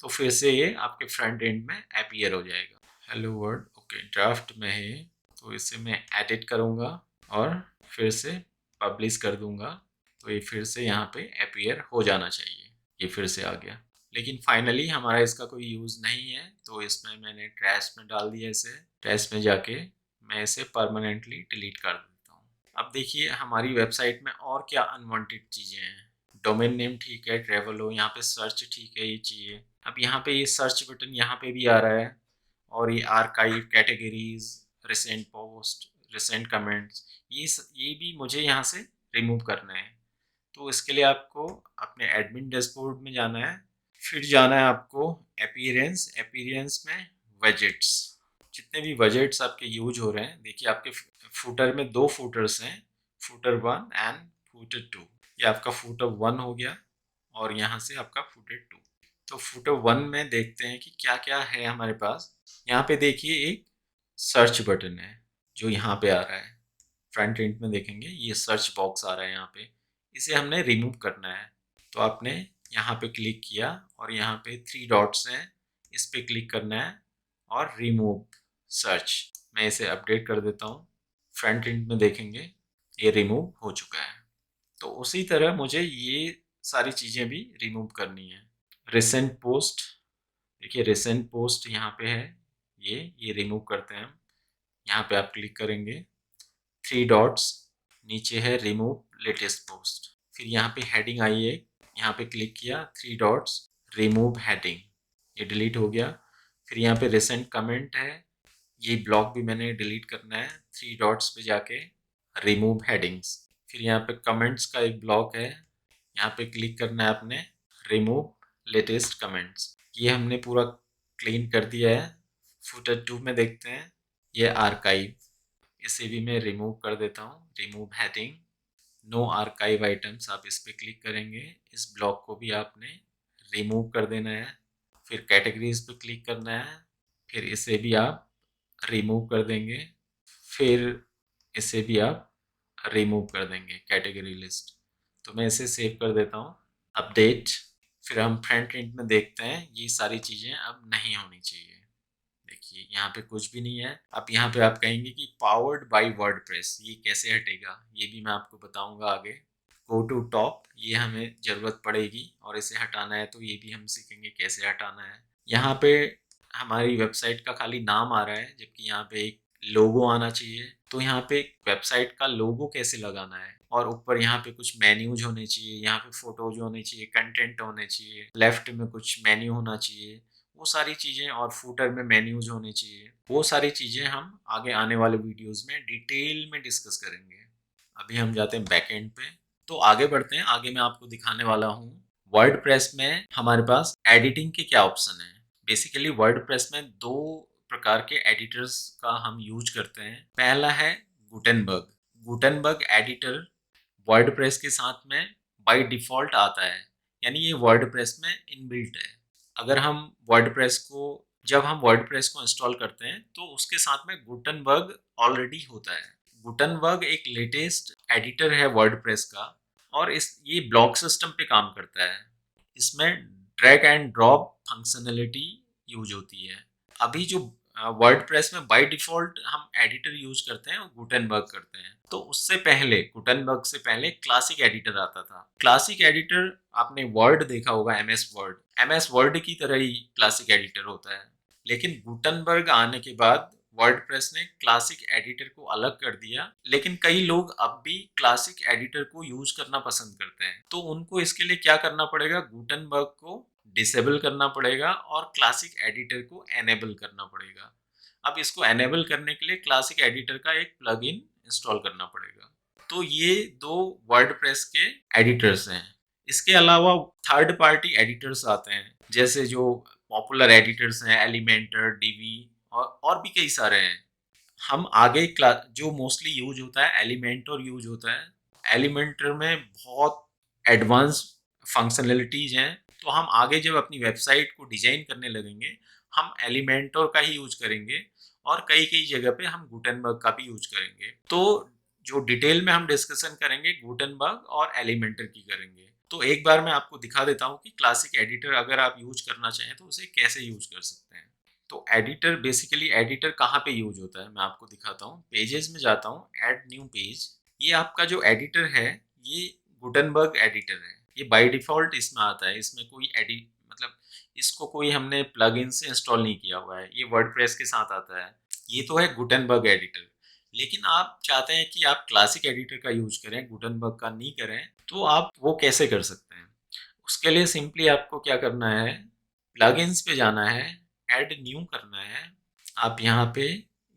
Speaker 1: तो फिर से ये आपके फ्रंट एंड में अपीयर हो जाएगा। हेलो वर्ल्ड ओके ड्राफ्ट में है, तो इसे मैं एडिट करूँगा और फिर से पब्लिश कर दूँगा, तो ये फिर से यहाँ पे अपीयर हो जाना चाहिए। ये फिर से आ गया, लेकिन फाइनली हमारा इसका कोई यूज़ नहीं है, तो इसमें मैंने ट्रैश में डाल दिया। इसे ट्रैश में जाके मैं इसे परमानेंटली डिलीट कर देता हूँ। अब देखिए हमारी वेबसाइट में और क्या अनवांटेड चीज़ें हैं। डोमेन नेम ठीक है, ट्रैवल हो, यहाँ पे सर्च ठीक है, ये चाहिए। अब यहाँ पे ये सर्च बटन यहाँ पे भी आ रहा है, और ये archive, categories, recent post, recent comments, ये भी मुझे यहाँ से रिमूव करना है। तो इसके लिए आपको अपने एडमिन डैशबोर्ड में जाना है, फिर जाना है आपको अपीयरेंस। अपीयरेंस में वजेट्स, जितने भी वजेट्स आपके यूज हो रहे हैं, देखिए आपके फूटर में 2 फूटर्स हैं, फूटर 1 एंड फूटर 2। ये आपका फूटर 1 हो गया और यहाँ से आपका फूटर 2। तो फूटर 1 में देखते हैं कि क्या क्या है हमारे पास। यहाँ पे देखिए एक सर्च बटन है जो यहाँ पे आ रहा है, फ्रंट एंड में देखेंगे ये सर्च बॉक्स आ रहा है यहाँ पे, इसे हमने रिमूव करना है। तो आपने यहाँ पे क्लिक किया और यहाँ पे 3 डॉट्स हैं, इस पे क्लिक करना है और रिमूव सर्च। मैं इसे अपडेट कर देता हूँ, फ्रंट एंड में देखेंगे ये रिमूव हो चुका है। तो उसी तरह मुझे ये सारी चीज़ें भी रिमूव करनी है। रिसेंट पोस्ट, देखिए रिसेंट पोस्ट यहाँ पे है, ये रिमूव करते हैं हम। यहाँ पे आप क्लिक करेंगे, 3 डॉट्स, नीचे है रिमूव लेटेस्ट पोस्ट, फिर यहाँ पे हेडिंग आई है, यहाँ पे क्लिक किया, 3 डॉट्स, रिमूव हेडिंग, ये डिलीट हो गया। फिर यहाँ पे रिसेंट कमेंट है, ये ब्लॉक भी मैंने डिलीट करना है, 3 डॉट्स पे जाके रिमूव हेडिंग्स। फिर यहाँ पे कमेंट्स का एक ब्लॉक है, यहाँ पे क्लिक करना है आपने, रिमूव लेटेस्ट कमेंट्स। ये हमने पूरा क्लीन कर दिया है। फुटर 2 में देखते हैं, ये आर्काइव, इसे भी मैं रिमूव कर देता हूँ, remove heading, no archive items, आप इस पर क्लिक करेंगे, इस ब्लॉक को भी आपने रिमूव कर देना है। फिर कैटेगरीज पे क्लिक करना है, फिर इसे भी आप रिमूव कर देंगे, फिर इसे भी आप रिमूव कर देंगे कैटेगरी लिस्ट। तो मैं इसे सेव कर देता हूँ, अपडेट। फिर हम फ्रंट एंड में देखते हैं, ये सारी चीज़ें अब नहीं होनी चाहिए। देखिए यहाँ पे कुछ भी नहीं है। अब यहाँ पे आप कहेंगे कि पावर्ड बाय वर्डप्रेस, ये कैसे हटेगा, ये भी मैं आपको बताऊंगा आगे। गो टू टॉप, ये हमें ज़रूरत पड़ेगी और इसे हटाना है, तो ये भी हम सीखेंगे कैसे हटाना है। यहाँ पे हमारी वेबसाइट का खाली नाम आ रहा है, जबकि यहाँ पे एक लोगो आना चाहिए। तो यहाँ पे वेबसाइट का लोगो कैसे लगाना है, और ऊपर यहाँ पे कुछ मेन्यूज होने चाहिए, यहाँ पे फोटोज होने चाहिए, कंटेंट होने चाहिए, लेफ्ट में कुछ मेन्यू होना चाहिए, वो सारी चीज़ें, और फूटर में मेन्यूज होने चाहिए। वो सारी चीज़ें हम आगे आने वाले वीडियोस में डिटेल में डिस्कस करेंगे। अभी हम जाते हैं बैकएंड पे। तो आगे बढ़ते हैं, आगे मैं आपको दिखाने वाला हूँ वर्डप्रेस में हमारे पास एडिटिंग के क्या ऑप्शन है। बेसिकली वर्डप्रेस में 2 प्रकार के एडिटर्स का हम यूज करते हैं। पहला है गुटेनबर्ग। गुटेनबर्ग एडिटर वर्डप्रेस के साथ में बाय डिफ़ॉल्ट आता है, यानी ये वर्डप्रेस में इनबिल्ट है। अगर हम वर्डप्रेस को जब हम वर्डप्रेस को इंस्टॉल करते हैं तो उसके साथ में गुटनबर्ग ऑलरेडी होता है। गुटनबर्ग एक लेटेस्ट एडिटर है वर्डप्रेस का, और ये ब्लॉक सिस्टम पे काम करता है। इसमें drag and drop functionality use होती है। अभी जो वर्डप्रेस में बाय डिफॉल्ट हम एडिटर यूज करते हैं वो गुटेनबर्ग करते हैं। तो उससे पहले, गुटेनबर्ग से पहले क्लासिक एडिटर आता था। क्लासिक एडिटर, आपने वर्ड देखा होगा, एमएस वर्ड की तरह ही क्लासिक एडिटर होता है। लेकिन गुटेनबर्ग आने के बाद वर्डप्रेस ने क्लासिक एडिटर को अलग कर दिया, लेकिन कई लोग अब भी क्लासिक एडिटर को यूज करना पसंद करते हैं। तो उनको इसके लिए क्या करना पड़ेगा, गुटेनबर्ग को डिसेबल करना पड़ेगा और क्लासिक एडिटर को एनेबल करना पड़ेगा। अब इसको एनेबल करने के लिए क्लासिक एडिटर का एक प्लगइन इंस्टॉल करना पड़ेगा। तो ये दो वर्डप्रेस के एडिटर्स हैं। इसके अलावा थर्ड पार्टी एडिटर्स आते हैं, जैसे जो पॉपुलर एडिटर्स हैं एलिमेंटर, डीवी और भी कई सारे हैं। हम आगे जो मोस्टली यूज होता है एलिमेंटर यूज होता है। एलिमेंटर में बहुत एडवांस फंक्शनलिटीज हैं। तो हम आगे जब अपनी वेबसाइट को डिजाइन करने लगेंगे हम एलिमेंटर का ही यूज करेंगे, और कई कई जगह पे हम गुटेनबर्ग का भी यूज करेंगे। तो जो डिटेल में हम डिस्कशन करेंगे गुटेनबर्ग और एलिमेंटर की करेंगे। तो एक बार मैं आपको दिखा देता हूँ कि क्लासिक एडिटर अगर आप यूज करना चाहें तो उसे कैसे यूज कर सकते हैं। तो एडिटर, बेसिकली एडिटर कहाँ पे यूज होता है मैं आपको दिखाता हूँ। पेजेस में जाता हूँ, ऐड न्यू पेज। ये आपका जो एडिटर है ये गुटेनबर्ग एडिटर है। ये बाय डिफॉल्ट इसमें आता है। इसमें कोई एडिट मतलब इसको कोई हमने प्लगइन से इंस्टॉल नहीं किया हुआ है, ये वर्डप्रेस के साथ आता है। ये तो है गुटेनबर्ग एडिटर। लेकिन आप चाहते हैं कि आप क्लासिक एडिटर का यूज करें, गुटेनबर्ग का नहीं करें, तो आप वो कैसे कर सकते हैं। उसके लिए सिंपली आपको क्या करना है, प्लगइन्स पे जाना है, ऐड न्यू करना है। आप यहाँ पे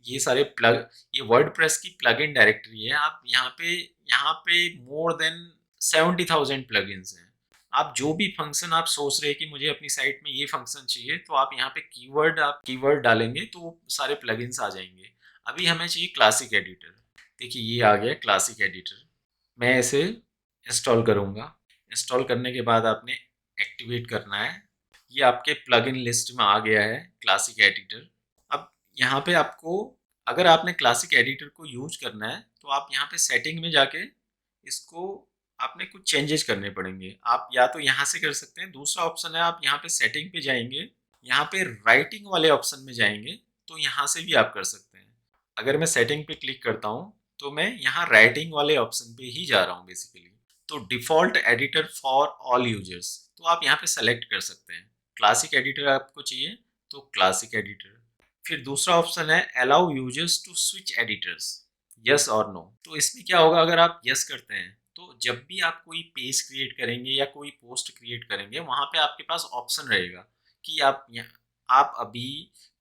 Speaker 1: ये सारे ये वर्डप्रेस की प्लगइन डायरेक्टरी है। आप यहाँ पे मोर देन 70,000 प्लगइन्स हैं। आप जो भी फंक्शन आप सोच रहे हैं कि मुझे अपनी साइट में ये फंक्शन चाहिए, तो आप यहाँ पे कीवर्ड डालेंगे तो वो सारे प्लगइन्स आ जाएंगे। अभी हमें चाहिए क्लासिक एडिटर। देखिए ये आ गया क्लासिक एडिटर। मैं इसे इंस्टॉल करूँगा। इंस्टॉल करने के बाद आपने एक्टिवेट करना है। ये आपके प्लगइन लिस्ट में आ गया है क्लासिक एडिटर। अब यहाँ पे आपको, अगर आपने क्लासिक एडिटर को यूज करना है तो आप यहाँ पे सेटिंग में जाके इसको आपने कुछ चेंजेस करने पड़ेंगे। आप या तो यहाँ से कर सकते हैं, दूसरा ऑप्शन है आप यहाँ पे सेटिंग पे जाएंगे, यहाँ पे राइटिंग वाले ऑप्शन में जाएंगे तो यहाँ से भी आप कर सकते हैं। अगर मैं सेटिंग पे क्लिक करता हूँ तो मैं यहाँ राइटिंग वाले ऑप्शन पे ही जा रहा हूँ बेसिकली। तो default editor for all users, तो आप यहाँ पे सेलेक्ट कर सकते हैं। क्लासिक एडिटर आपको चाहिए तो क्लासिक एडिटर। फिर दूसरा ऑप्शन है allow users to switch editors, yes और नो। तो इसमें क्या होगा, अगर आप यस करते हैं तो जब भी आप कोई पेज क्रिएट करेंगे या कोई पोस्ट क्रिएट करेंगे वहां पे आपके पास ऑप्शन रहेगा कि आप अभी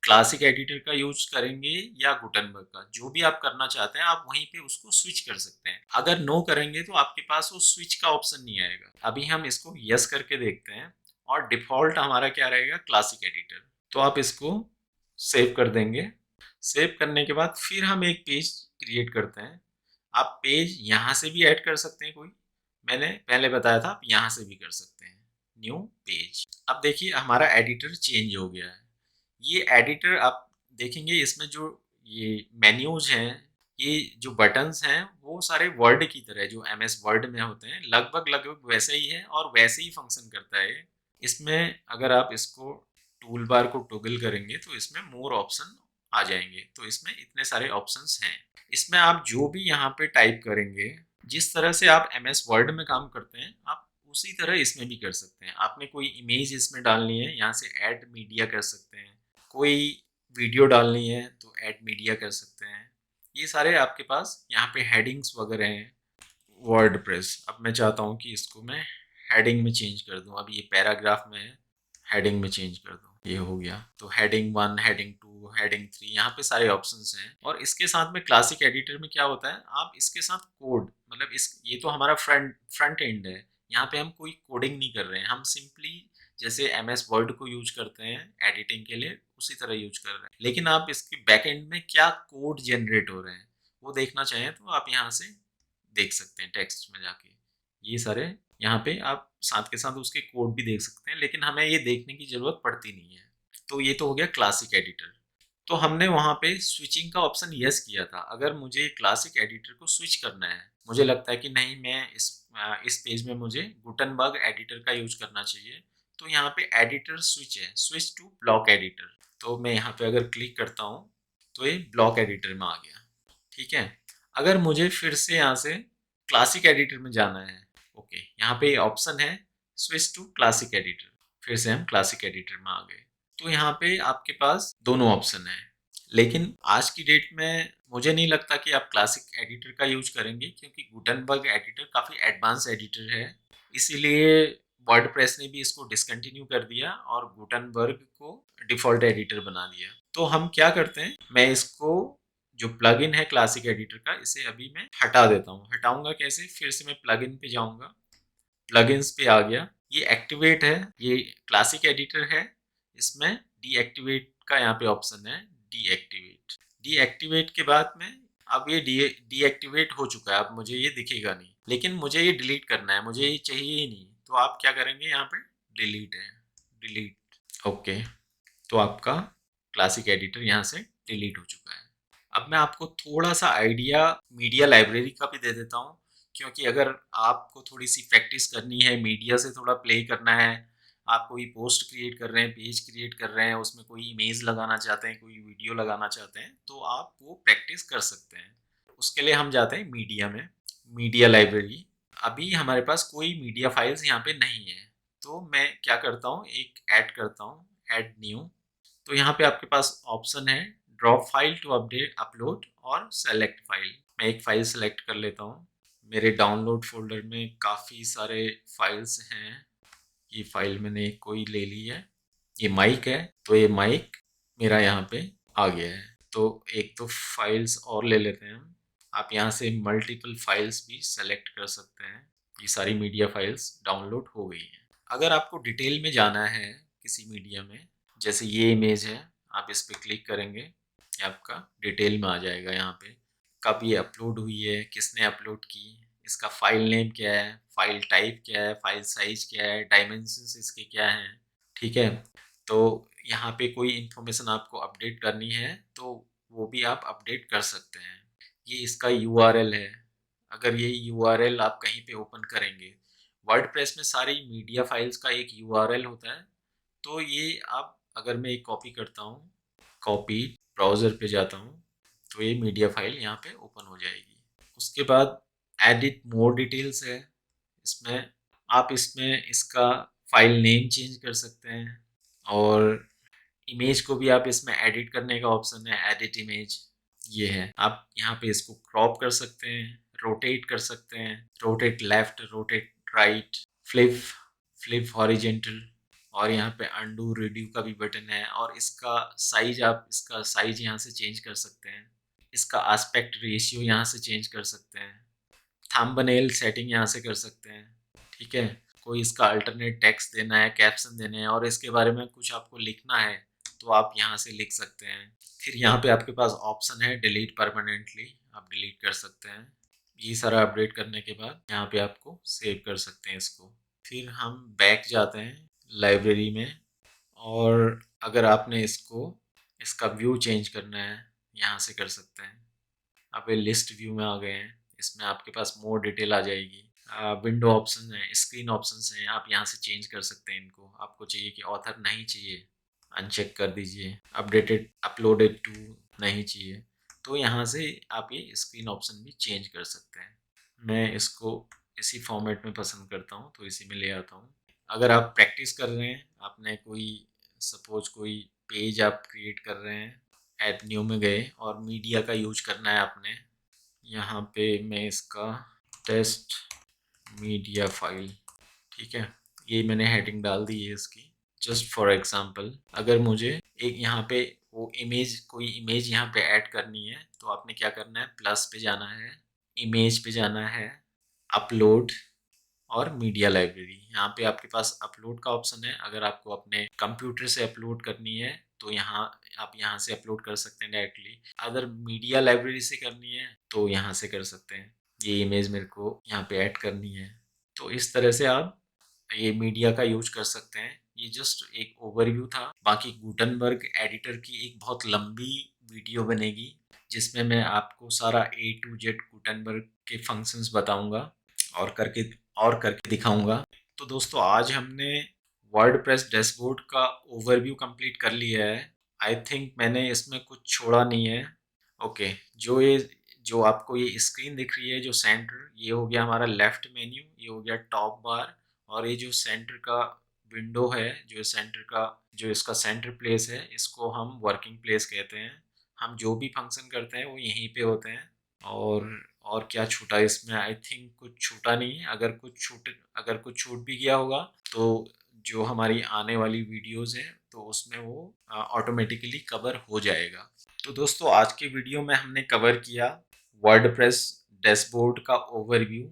Speaker 1: क्लासिक एडिटर का यूज करेंगे या गुटेनबर्ग का, जो भी आप करना चाहते हैं आप वहीं पे उसको स्विच कर सकते हैं। अगर नो करेंगे तो आपके पास वो स्विच का ऑप्शन नहीं आएगा। अभी हम इसको यस करके देखते हैं और डिफॉल्ट हमारा क्या रहेगा, क्लासिक एडिटर। तो आप इसको सेव कर देंगे। सेव करने के बाद फिर हम एक पेज क्रिएट करते हैं। आप पेज यहाँ से भी ऐड कर सकते हैं कोई, मैंने पहले बताया था आप यहाँ से भी कर सकते हैं। New page. अब देखिए हमारा एडिटर चेंज हो गया है। ये एडिटर आप देखेंगे इसमें जो ये मेन्यूज हैं, ये जो बटन्स हैं वो सारे वर्ड की तरह जो एमएस वर्ड में होते हैं लगभग लगभग वैसे ही है और वैसे ही फंक्शन करता है। इसमें अगर आप इसको टूल बार को टॉगल करेंगे तो इसमें मोर ऑप्शन आ जाएंगे। तो इसमें इतने सारे ऑप्शंस हैं। इसमें आप जो भी यहाँ पे टाइप करेंगे, जिस तरह से आप एमएस वर्ड में काम करते हैं आप उसी तरह इसमें भी कर सकते हैं। आपने कोई इमेज इसमें डालनी है, यहाँ से ऐड मीडिया कर सकते हैं। कोई वीडियो डालनी है तो ऐड मीडिया कर सकते हैं। ये सारे आपके पास यहाँ पे हेडिंग्स वगैरह हैं। वर्डप्रेस, अब मैं चाहता हूँ कि इसको मैं हेडिंग में चेंज कर दूँ। अब ये पैराग्राफ में है, हेडिंग में चेंज कर दूँ। ये हो गया। तो हेडिंग 1, हेडिंग 2, हेडिंग 3, यहाँ पे सारे ऑप्शंस हैं। और इसके साथ में क्लासिक एडिटर में क्या होता है, आप इसके साथ कोड, मतलब ये तो हमारा फ्रंट एंड है। यहाँ पे हम कोई कोडिंग नहीं कर रहे हैं, हम सिंपली जैसे एमएस वर्ड को यूज करते हैं एडिटिंग के लिए उसी तरह यूज कर रहे हैं। लेकिन आप इसके बैक एंड में क्या कोड जनरेट हो रहे हैं वो देखना चाहें तो आप यहाँ से देख सकते हैं टेक्स्ट में जाके। ये सारे यहाँ पे आप साथ के साथ उसके कोड भी देख सकते हैं, लेकिन हमें ये देखने की ज़रूरत पड़ती नहीं है। तो ये तो हो गया क्लासिक एडिटर। तो हमने वहाँ पे स्विचिंग का ऑप्शन यस किया था। अगर मुझे क्लासिक एडिटर को स्विच करना है, मुझे लगता है कि नहीं, मैं इस पेज में मुझे गुटनबर्ग एडिटर का यूज करना चाहिए, तो यहाँ पे एडिटर स्विच है, स्विच टू ब्लॉक एडिटर। तो मैं यहाँ पे अगर क्लिक करता हूँ तो ये ब्लॉक एडिटर में आ गया। ठीक है। अगर मुझे फिर से यहाँ से क्लासिक एडिटर में जाना है, ओके, यहाँ पे ऑप्शन है स्विच टू क्लासिक एडिटर। फिर से हम क्लासिक एडिटर में आ गए। तो यहाँ पे आपके पास दोनों ऑप्शन है, लेकिन आज की डेट में मुझे नहीं लगता कि आप क्लासिक एडिटर का यूज करेंगे, क्योंकि गुटनबर्ग एडिटर काफ़ी एडवांस एडिटर है। इसीलिए वर्डप्रेस ने भी इसको डिसकंटिन्यू कर दिया और गुटनबर्ग को डिफ़ॉल्ट एडिटर बना दिया। तो हम क्या करते हैं, मैं इसको जो प्लगइन है क्लासिक एडिटर का, इसे अभी मैं हटा देता हूँ। हटाऊंगा कैसे, फिर से मैं प्लगइन पे जाऊंगा, प्लगइन्स पे आ गया, ये एक्टिवेट है, ये क्लासिक एडिटर है, इसमें डीएक्टिवेट का यहाँ पे ऑप्शन है, डीएक्टिवेट। डीएक्टिवेट के बाद में अब ये डीएक्टिवेट हो चुका है, अब मुझे ये दिखेगा नहीं, लेकिन मुझे ये डिलीट करना है, मुझे ये चाहिए ही नहीं। तो आप क्या करेंगे, यहाँ पे डिलीट है, डिलीट, ओके। तो आपका क्लासिक एडिटर यहाँ से डिलीट हो चुका है। अब मैं आपको थोड़ा सा आइडिया मीडिया लाइब्रेरी का भी दे देता हूँ, क्योंकि अगर आपको थोड़ी सी प्रैक्टिस करनी है, मीडिया से थोड़ा प्ले करना है, आप कोई पोस्ट क्रिएट कर रहे हैं, पेज क्रिएट कर रहे हैं, उसमें कोई इमेज लगाना चाहते हैं, कोई वीडियो लगाना चाहते हैं, तो आप वो प्रैक्टिस कर सकते हैं। उसके लिए हम जाते हैं मीडिया में, मीडिया लाइब्रेरी। अभी हमारे पास कोई मीडिया फाइल्स यहाँ पे नहीं है, तो मैं क्या करता हूँ, एक ऐड करता हूँ, ऐड न्यू। तो यहाँ पे आपके पास ऑप्शन है drop file to update upload और सेलेक्ट फाइल। मैं एक फाइल सेलेक्ट कर लेता हूँ। मेरे डाउनलोड फोल्डर में काफ़ी सारे फाइल्स हैं। ये फाइल मैंने कोई ले ली है, ये माइक है, तो ये माइक मेरा यहाँ पे आ गया है। तो एक तो फाइल्स और ले लेते हैं हम। आप यहाँ से मल्टीपल फाइल्स भी सेलेक्ट कर सकते हैं। ये सारी मीडिया फाइल्स डाउनलोड हो गई हैं। अगर आपको डिटेल में जाना है किसी मीडिया में, जैसे ये इमेज है, आप इस पर क्लिक करेंगे, ये आपका डिटेल में आ जाएगा। यहाँ पे कब ये अपलोड हुई है, किसने अपलोड की, इसका फाइल नेम क्या है, फाइल टाइप क्या है, फाइल साइज क्या है, डायमेंशंस इसके क्या हैं। ठीक है। तो यहाँ पे कोई इन्फॉर्मेशन आपको अपडेट करनी है तो वो भी आप अपडेट कर सकते हैं। ये इसका यूआरएल है। अगर ये यूआरएल आप कहीं पे ओपन करेंगे, वर्डप्रेस में सारी मीडिया फाइल्स का एक यूआरएल होता है, तो ये आप, अगर मैं एक कॉपी करता हूँ, कॉपी, ब्राउज़र पे जाता हूँ, तो ये मीडिया फाइल यहाँ पे ओपन हो जाएगी। उसके बाद एडिट मोर डिटेल्स है। इसमें इसका फाइल नेम चेंज कर सकते हैं, और इमेज को भी आप इसमें एडिट करने का ऑप्शन है, एडिट इमेज, ये है। आप यहाँ पे इसको क्रॉप कर सकते हैं, रोटेट कर सकते हैं, rotate left, rotate right, flip, flip horizontal, और यहाँ पे अंडू रिड्यू का भी बटन है। और इसका साइज, आप इसका साइज यहाँ से चेंज कर सकते हैं, इसका एस्पेक्ट रेशियो यहाँ से चेंज कर सकते हैं, थंबनेल सेटिंग यहाँ से कर सकते हैं। ठीक है। कोई इसका अल्टरनेट टेक्स्ट देना है, कैप्शन देने हैं, और इसके बारे में कुछ आपको लिखना है, तो आप यहाँ से लिख सकते हैं। फिर यहाँ पे आपके पास ऑप्शन है डिलीट परमानेंटली, आप डिलीट कर सकते हैं। ये सारा अपडेट करने के बाद यहाँ पे आपको सेव कर सकते हैं इसको। फिर हम बैक जाते हैं लाइब्रेरी में, और अगर आपने इसका व्यू चेंज करना है, यहाँ से कर सकते हैं। आप ये लिस्ट व्यू में आ गए हैं, इसमें आपके पास मोर डिटेल आ जाएगी। विंडो ऑप्शन है, स्क्रीन ऑप्शंस हैं, आप यहाँ से चेंज कर सकते हैं इनको। आपको चाहिए कि ऑथर नहीं चाहिए, अनचेक कर दीजिए। अपडेटेड अपलोडेड टू नहीं चाहिए, तो यहाँ से आप ये स्क्रीन ऑप्शन भी चेंज कर सकते हैं। मैं इसको इसी फॉर्मेट में पसंद करता हूँ, तो इसी में ले आता हूँ। अगर आप प्रैक्टिस कर रहे हैं, आपने कोई सपोज कोई पेज आप क्रिएट कर रहे हैं, ऐड न्यू में गए और मीडिया का यूज करना है आपने, यहाँ पे मैं इसका टेस्ट मीडिया फाइल, ठीक है, ये मैंने हेडिंग डाल दी है इसकी, जस्ट फॉर एग्जांपल। अगर मुझे एक यहाँ पे वो इमेज, कोई इमेज यहाँ पे ऐड करनी है, तो आपने क्या करना है, प्लस पे जाना है, इमेज पे जाना है, अपलोड, और मीडिया लाइब्रेरी। यहाँ पे आपके पास अपलोड का ऑप्शन है। अगर आपको अपने कंप्यूटर से अपलोड करनी है, तो आप यहाँ से अपलोड कर सकते हैं डायरेक्टली। अगर मीडिया लाइब्रेरी से करनी है, तो यहाँ से कर सकते हैं। ये इमेज मेरे को यहाँ पे ऐड करनी है, तो इस तरह से आप ये मीडिया का यूज कर सकते हैं। ये जस्ट एक ओवरव्यू था। बाकी गुटनबर्ग एडिटर की एक बहुत लंबी वीडियो बनेगी जिसमें मैं आपको सारा ए टू जेड गुटनबर्ग के फंक्शंस बताऊंगा और करके दिखाऊंगा। तो दोस्तों आज हमने वर्डप्रेस डैशबोर्ड का ओवरव्यू कंप्लीट कर लिया है। आई थिंक मैंने इसमें कुछ छोड़ा नहीं है। ओके, जो आपको ये स्क्रीन दिख रही है, जो सेंटर, ये हो गया हमारा लेफ्ट मेन्यू, ये हो गया टॉप बार, और ये जो सेंटर का विंडो है, जो इसका सेंटर प्लेस है, इसको हम वर्किंग प्लेस कहते हैं। हम जो भी फंक्शन करते हैं वो यहीं पे होते हैं। और और क्या छूटा इसमें? आई थिंक कुछ छूटा नहीं है। अगर कुछ छूट भी गया होगा तो जो हमारी आने वाली वीडियोस हैं तो उसमें वो ऑटोमेटिकली कवर हो जाएगा। तो दोस्तों आज के वीडियो में हमने कवर किया वर्डप्रेस डैशबोर्ड का ओवरव्यू,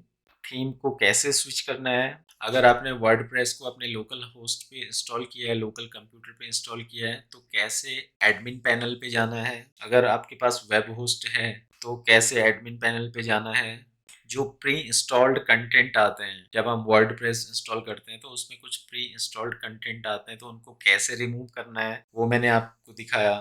Speaker 1: थीम को कैसे स्विच करना है। अगर आपने वर्डप्रेस को अपने लोकल होस्ट पे इंस्टॉल किया है, लोकल कंप्यूटर पे इंस्टॉल किया है, तो कैसे एडमिन पैनल पे जाना है। अगर आपके पास वेब होस्ट है तो कैसे एडमिन पैनल पे जाना है। जो प्री इंस्टॉल्ड कंटेंट आते हैं, जब हम वर्डप्रेस इंस्टॉल करते हैं तो उसमें कुछ प्री इंस्टॉल्ड कंटेंट आते हैं, तो उनको कैसे रिमूव करना है वो मैंने आपको दिखाया।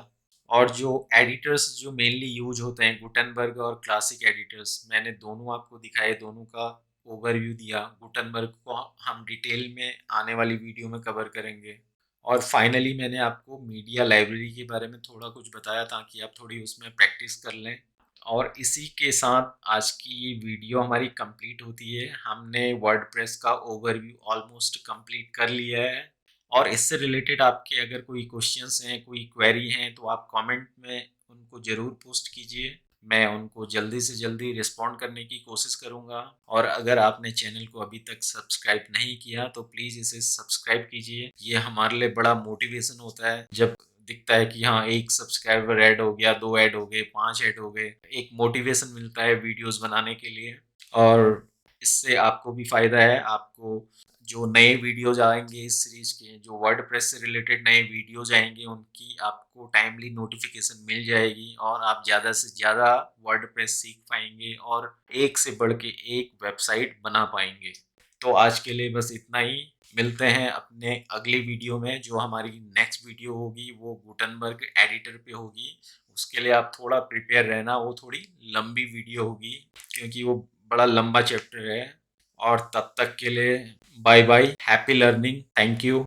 Speaker 1: और जो एडिटर्स जो मेनली यूज होते हैं, गुटनबर्ग और क्लासिक एडिटर्स, मैंने दोनों आपको दिखाए, दोनों का ओवरव्यू दिया। गुटनबर्ग को हम डिटेल में आने वाली वीडियो में कवर करेंगे। और फाइनली मैंने आपको मीडिया लाइब्रेरी के बारे में थोड़ा कुछ बताया ताकि आप थोड़ी उसमें प्रैक्टिस कर लें। और इसी के साथ आज की ये वीडियो हमारी कंप्लीट होती है। हमने वर्डप्रेस का ओवरव्यू ऑलमोस्ट कंप्लीट कर लिया है। और इससे रिलेटेड आपके अगर कोई क्वेश्चंस हैं, कोई क्वेरी हैं, तो आप कमेंट में उनको ज़रूर पोस्ट कीजिए। मैं उनको जल्दी से जल्दी रिस्पॉन्ड करने की कोशिश करूंगा। और अगर आपने चैनल को अभी तक सब्सक्राइब नहीं किया तो प्लीज़ इसे सब्सक्राइब कीजिए। ये हमारे लिए बड़ा मोटिवेशन होता है जब दिखता है कि हाँ, एक सब्सक्राइबर ऐड हो गया, 2 ऐड हो गए, 5 ऐड हो गए। एक मोटिवेशन मिलता है वीडियोस बनाने के लिए। और इससे आपको भी फ़ायदा है। आपको जो नए वीडियोज आएंगे इस सीरीज के, जो वर्डप्रेस से रिलेटेड नए वीडियोज आएंगे, उनकी आपको टाइमली नोटिफिकेशन मिल जाएगी और आप ज़्यादा से ज़्यादा वर्डप्रेस सीख पाएंगे और एक से बढ़ के एक वेबसाइट बना पाएंगे। तो आज के लिए बस इतना ही। मिलते हैं अपने अगली वीडियो में। जो हमारी नेक्स्ट वीडियो होगी वो गुटनबर्ग एडिटर पे होगी। उसके लिए आप थोड़ा प्रिपेयर रहना, वो थोड़ी लंबी वीडियो होगी क्योंकि वो बड़ा लंबा चैप्टर है। और तब तक के लिए bye bye, happy learning, thank you.